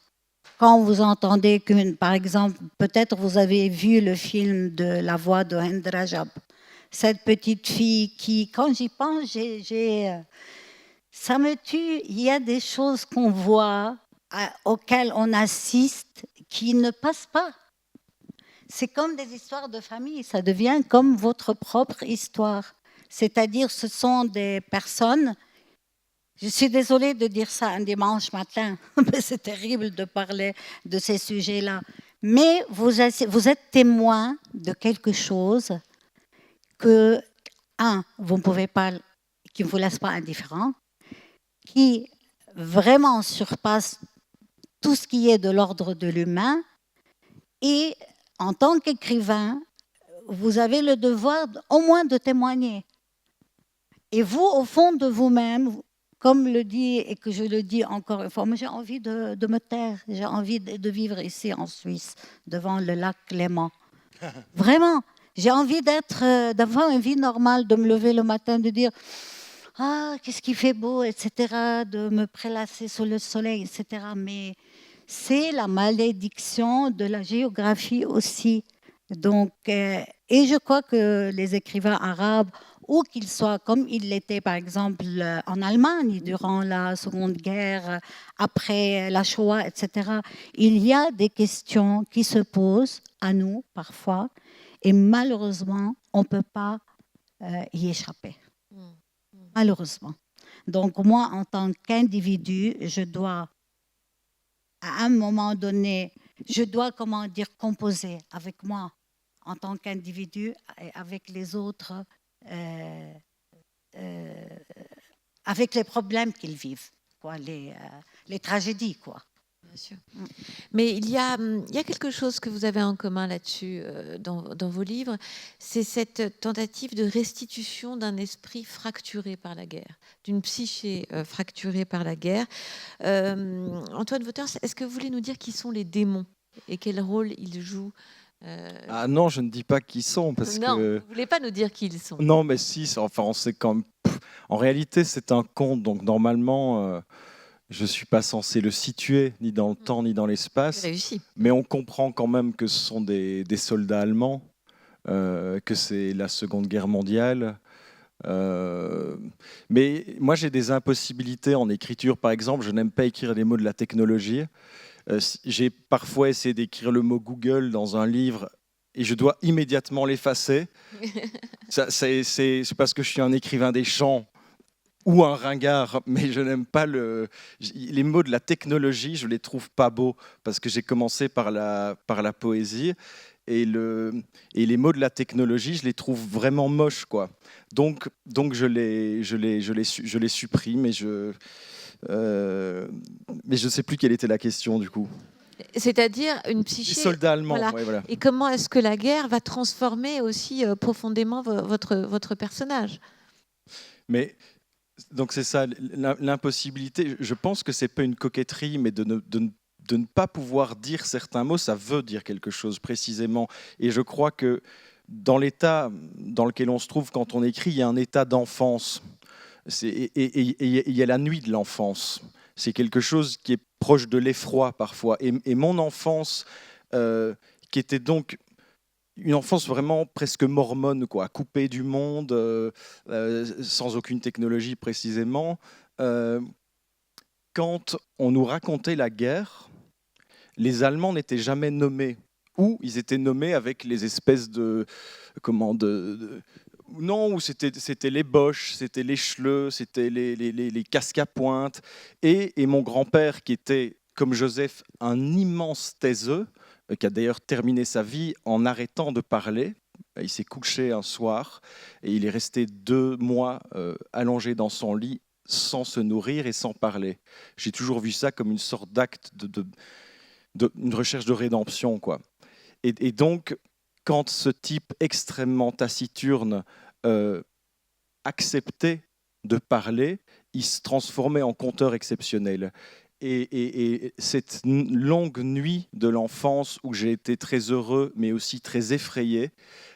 Quand vous entendez par exemple, peut-être vous avez vu le film de La Voix de Hind Rajab, cette petite fille qui, quand j'y pense, ça me tue. Il y a des choses qu'on voit, auxquelles on assiste, qui ne passent pas. C'est comme des histoires de famille, ça devient comme votre propre histoire. C'est-à-dire, ce sont des personnes, je suis désolée de dire ça un dimanche matin, mais c'est terrible de parler de ces sujets-là, mais vous êtes témoin de quelque chose que, vous ne pouvez pas, qui ne vous laisse pas indifférent, qui vraiment surpasse tout ce qui est de l'ordre de l'humain. Et en tant qu'écrivain, vous avez le devoir au moins de témoigner. Et vous, au fond de vous-même, comme le dit et que je le dis encore une fois, moi j'ai envie de me taire, j'ai envie de vivre ici en Suisse, devant le lac Léman. Vraiment, j'ai envie d'avoir une vie normale, de me lever le matin, de dire « Ah, qu'est-ce qui fait beau », etc., de me prélasser sous le soleil, etc. Mais c'est la malédiction de la géographie aussi. Donc, et je crois que les écrivains arabes, où qu'ils soient, comme ils l'étaient par exemple en Allemagne durant la Seconde Guerre, après la Shoah, etc., il y a des questions qui se posent à nous parfois, et malheureusement, on ne peut pas y échapper. Malheureusement. Donc moi, en tant qu'individu, je dois, à un moment donné, je dois, composer avec moi en tant qu'individu et avec les autres, avec les problèmes qu'ils vivent, quoi, les tragédies, quoi.
Bien sûr. Mais il y a quelque chose que vous avez en commun là-dessus dans vos livres, c'est cette tentative de restitution d'un esprit fracturé par la guerre, d'une psyché fracturée par la guerre. Antoine Wauters, est-ce que vous voulez nous dire qui sont les démons et quel rôle ils jouent
Ah non, je ne dis pas qui sont parce
non,
que...
vous ne voulez pas nous dire qui ils sont.
Non, mais si, enfin, on sait quand même... En réalité, c'est un conte, donc normalement... Je ne suis pas censé le situer, ni dans le temps, ni dans l'espace. Mais on comprend quand même que ce sont des soldats allemands, que c'est la Seconde Guerre mondiale. Mais moi, j'ai des impossibilités en écriture. Par exemple, je n'aime pas écrire les mots de la technologie. J'ai parfois essayé d'écrire le mot Google dans un livre et je dois immédiatement l'effacer. C'est parce que je suis un écrivain des chants ou un ringard, mais je n'aime pas les mots de la technologie, je les trouve pas beaux parce que j'ai commencé par la poésie et les mots de la technologie, je les trouve vraiment moches, quoi. Donc je les supprime et mais je sais plus quelle était la question du coup.
C'est-à-dire une
Les
psyché.
soldats allemands,
Voilà.
ouais, voilà.
Et comment est-ce que la guerre va transformer aussi profondément votre personnage?
Mais donc c'est ça, l'impossibilité. Je pense que c'est pas une coquetterie, mais de ne pas pouvoir dire certains mots, ça veut dire quelque chose précisément. Et je crois que dans l'état dans lequel on se trouve quand on écrit, il y a un état d'enfance. Et il y a la nuit de l'enfance. C'est quelque chose qui est proche de l'effroi parfois. Et mon enfance, qui était donc une enfance vraiment presque mormone, quoi, coupée du monde, sans aucune technologie précisément. Quand on nous racontait la guerre, les Allemands n'étaient jamais nommés. Ou ils étaient nommés avec les espèces de... Comment non, où c'était les Boches, c'était les Schleux, c'était les casques à pointe. Et mon grand-père, qui était, comme Joseph, un immense taiseux, qui a d'ailleurs terminé sa vie en arrêtant de parler. Il s'est couché un soir et il est resté 2 mois allongé dans son lit sans se nourrir et sans parler. J'ai toujours vu ça comme une sorte d'acte une recherche de rédemption, quoi. Et donc, quand ce type extrêmement taciturne acceptait de parler, il se transformait en conteur exceptionnel. Et cette longue nuit de l'enfance où j'ai été très heureux, mais aussi très effrayé,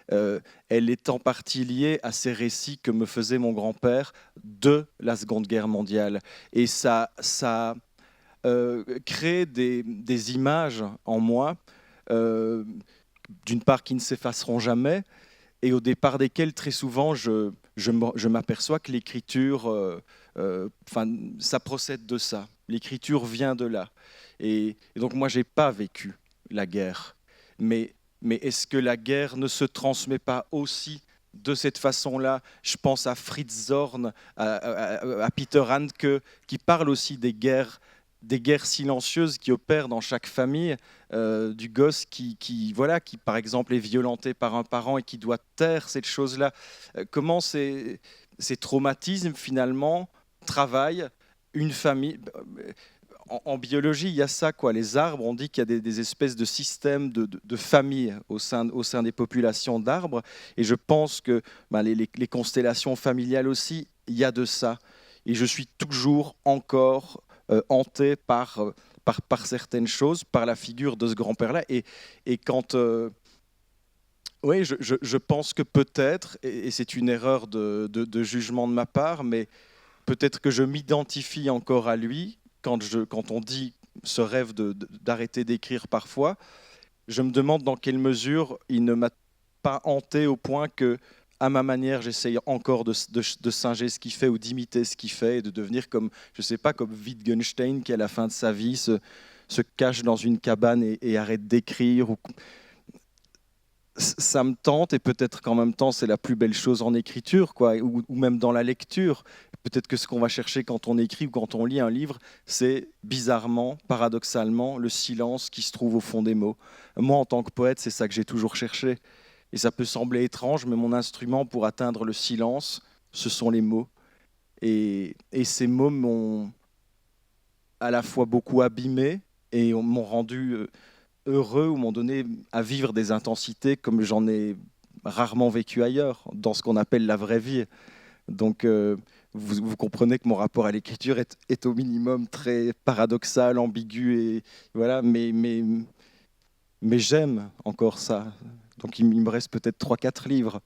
elle est en partie liée à ces récits que me faisait mon grand-père de la Seconde Guerre mondiale. Et ça crée des images en moi, d'une part qui ne s'effaceront jamais, et au départ desquelles très souvent je m'aperçois que l'écriture, ça procède de ça. L'écriture vient de là. Et donc moi, j'ai pas vécu la guerre. Mais est-ce que la guerre ne se transmet pas aussi de cette façon-là? Je pense à Fritz Zorn, à Peter Handke, qui parle aussi des guerres silencieuses qui opèrent dans chaque famille, du gosse qui, voilà, qui, par exemple, est violenté par un parent et qui doit taire cette chose-là. Comment ces traumatismes, finalement, travaillent une famille. En biologie, il y a ça, quoi. Les arbres, on dit qu'il y a des espèces de systèmes de familles au sein des populations d'arbres. Et je pense que les constellations familiales aussi, il y a de ça. Et je suis toujours encore hanté par certaines choses, par la figure de ce grand-père-là. Et quand... oui, je pense que peut-être, et c'est une erreur de jugement de ma part, mais peut-être que je m'identifie encore à lui quand on dit ce rêve d'arrêter d'écrire parfois. Je me demande dans quelle mesure il ne m'a pas hanté au point que, à ma manière, j'essaye encore de singer ce qu'il fait ou d'imiter ce qu'il fait et de devenir comme, je sais pas, comme Wittgenstein qui, à la fin de sa vie, se cache dans une cabane et arrête d'écrire. Ça me tente, et peut-être qu'en même temps c'est la plus belle chose en écriture, quoi, ou même dans la lecture. Peut-être que ce qu'on va chercher quand on écrit ou quand on lit un livre, c'est bizarrement, paradoxalement, le silence qui se trouve au fond des mots. Moi, en tant que poète, c'est ça que j'ai toujours cherché. Et ça peut sembler étrange, mais mon instrument pour atteindre le silence, ce sont les mots. Et ces mots m'ont à la fois beaucoup abîmé et m'ont rendu heureux, ou m'ont donné à vivre des intensités comme j'en ai rarement vécu ailleurs, dans ce qu'on appelle la vraie vie. Donc vous comprenez que mon rapport à l'écriture est au minimum très paradoxal, ambigu, et voilà, mais j'aime encore ça. Donc il me reste peut-être 3-4 livres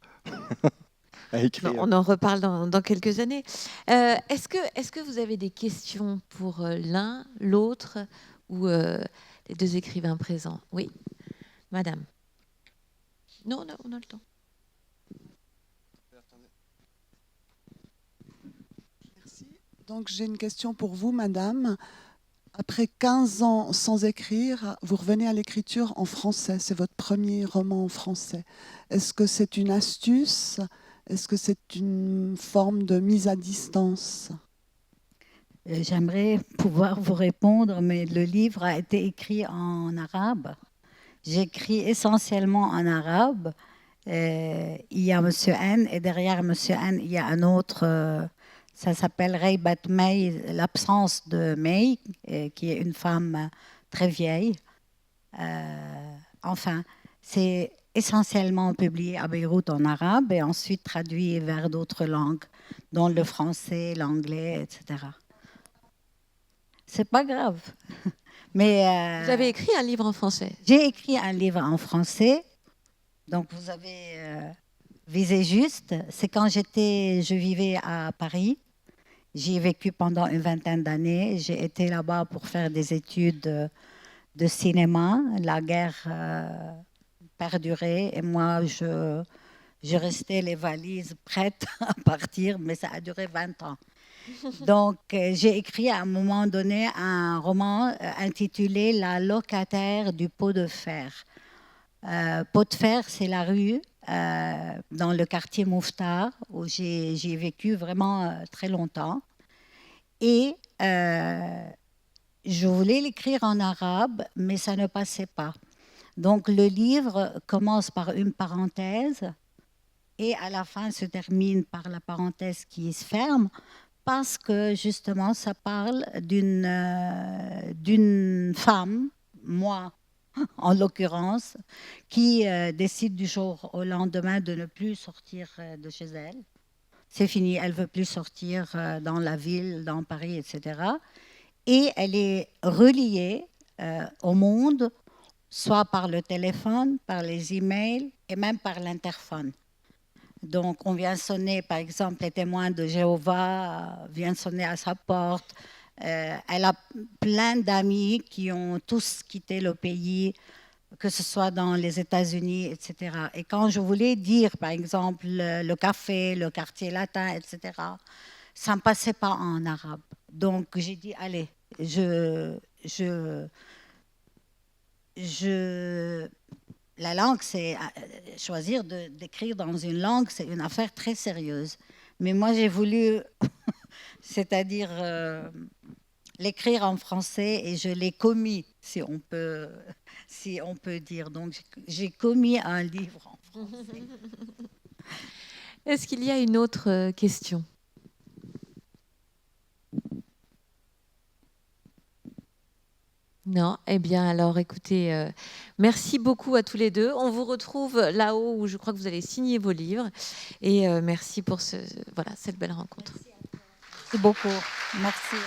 à écrire.
On en reparle dans quelques années. Est-ce que vous avez des questions pour l'un, l'autre, ou les deux écrivains présents? Oui, madame. Non, on a le temps.
Donc j'ai une question pour vous, madame. Après 15 ans sans écrire, vous revenez à l'écriture en français. C'est votre premier roman en français. Est-ce que c'est une astuce? Est-ce que c'est une forme de mise à distance?
J'aimerais pouvoir vous répondre, mais le livre a été écrit en arabe. J'écris essentiellement en arabe. Il y a Monsieur N et derrière Monsieur N, il y a un autre, ça s'appelle Reibat May, l'absence de May, qui est une femme très vieille. Enfin, c'est essentiellement publié à Beyrouth en arabe et ensuite traduit vers d'autres langues, dont le français, l'anglais, etc. C'est pas grave. Mais
Vous avez écrit un livre en français?
J'ai écrit un livre en français. Donc, vous avez visé juste. C'est quand je vivais à Paris. J'y ai vécu pendant une vingtaine d'années. J'ai été là-bas pour faire des études de cinéma. La guerre perdurait et moi, je restais les valises prêtes à partir, mais ça a duré 20 ans. Donc, j'ai écrit à un moment donné un roman intitulé « La locataire du pot de fer ». Pot de fer, c'est la rue dans le quartier Mouffetard où j'ai vécu vraiment très longtemps. Et je voulais l'écrire en arabe, mais ça ne passait pas. Donc le livre commence par une parenthèse et à la fin se termine par la parenthèse qui se ferme parce que justement ça parle d'une femme, moi, en l'occurrence, qui décide du jour au lendemain de ne plus sortir de chez elle. C'est fini, elle ne veut plus sortir dans la ville, dans Paris, etc. Et elle est reliée au monde, soit par le téléphone, par les emails et même par l'interphone. Donc, on vient sonner, par exemple, les témoins de Jéhovah viennent sonner à sa porte. Elle a plein d'amis qui ont tous quitté le pays, que ce soit dans les États-Unis, etc. Et quand je voulais dire, par exemple, le café, le quartier latin, etc., ça ne passait pas en arabe. Donc, j'ai dit, allez, la langue, c'est choisir d'écrire dans une langue, c'est une affaire très sérieuse. Mais moi, j'ai voulu, c'est-à-dire l'écrire en français et je l'ai commis, si on peut dire. Donc, j'ai commis un livre en français.
Est-ce qu'il y a une autre question? Non, eh bien alors écoutez, merci beaucoup à tous les deux. On vous retrouve là-haut où je crois que vous allez signer vos livres. Et merci pour cette belle rencontre.
Merci beaucoup. Merci.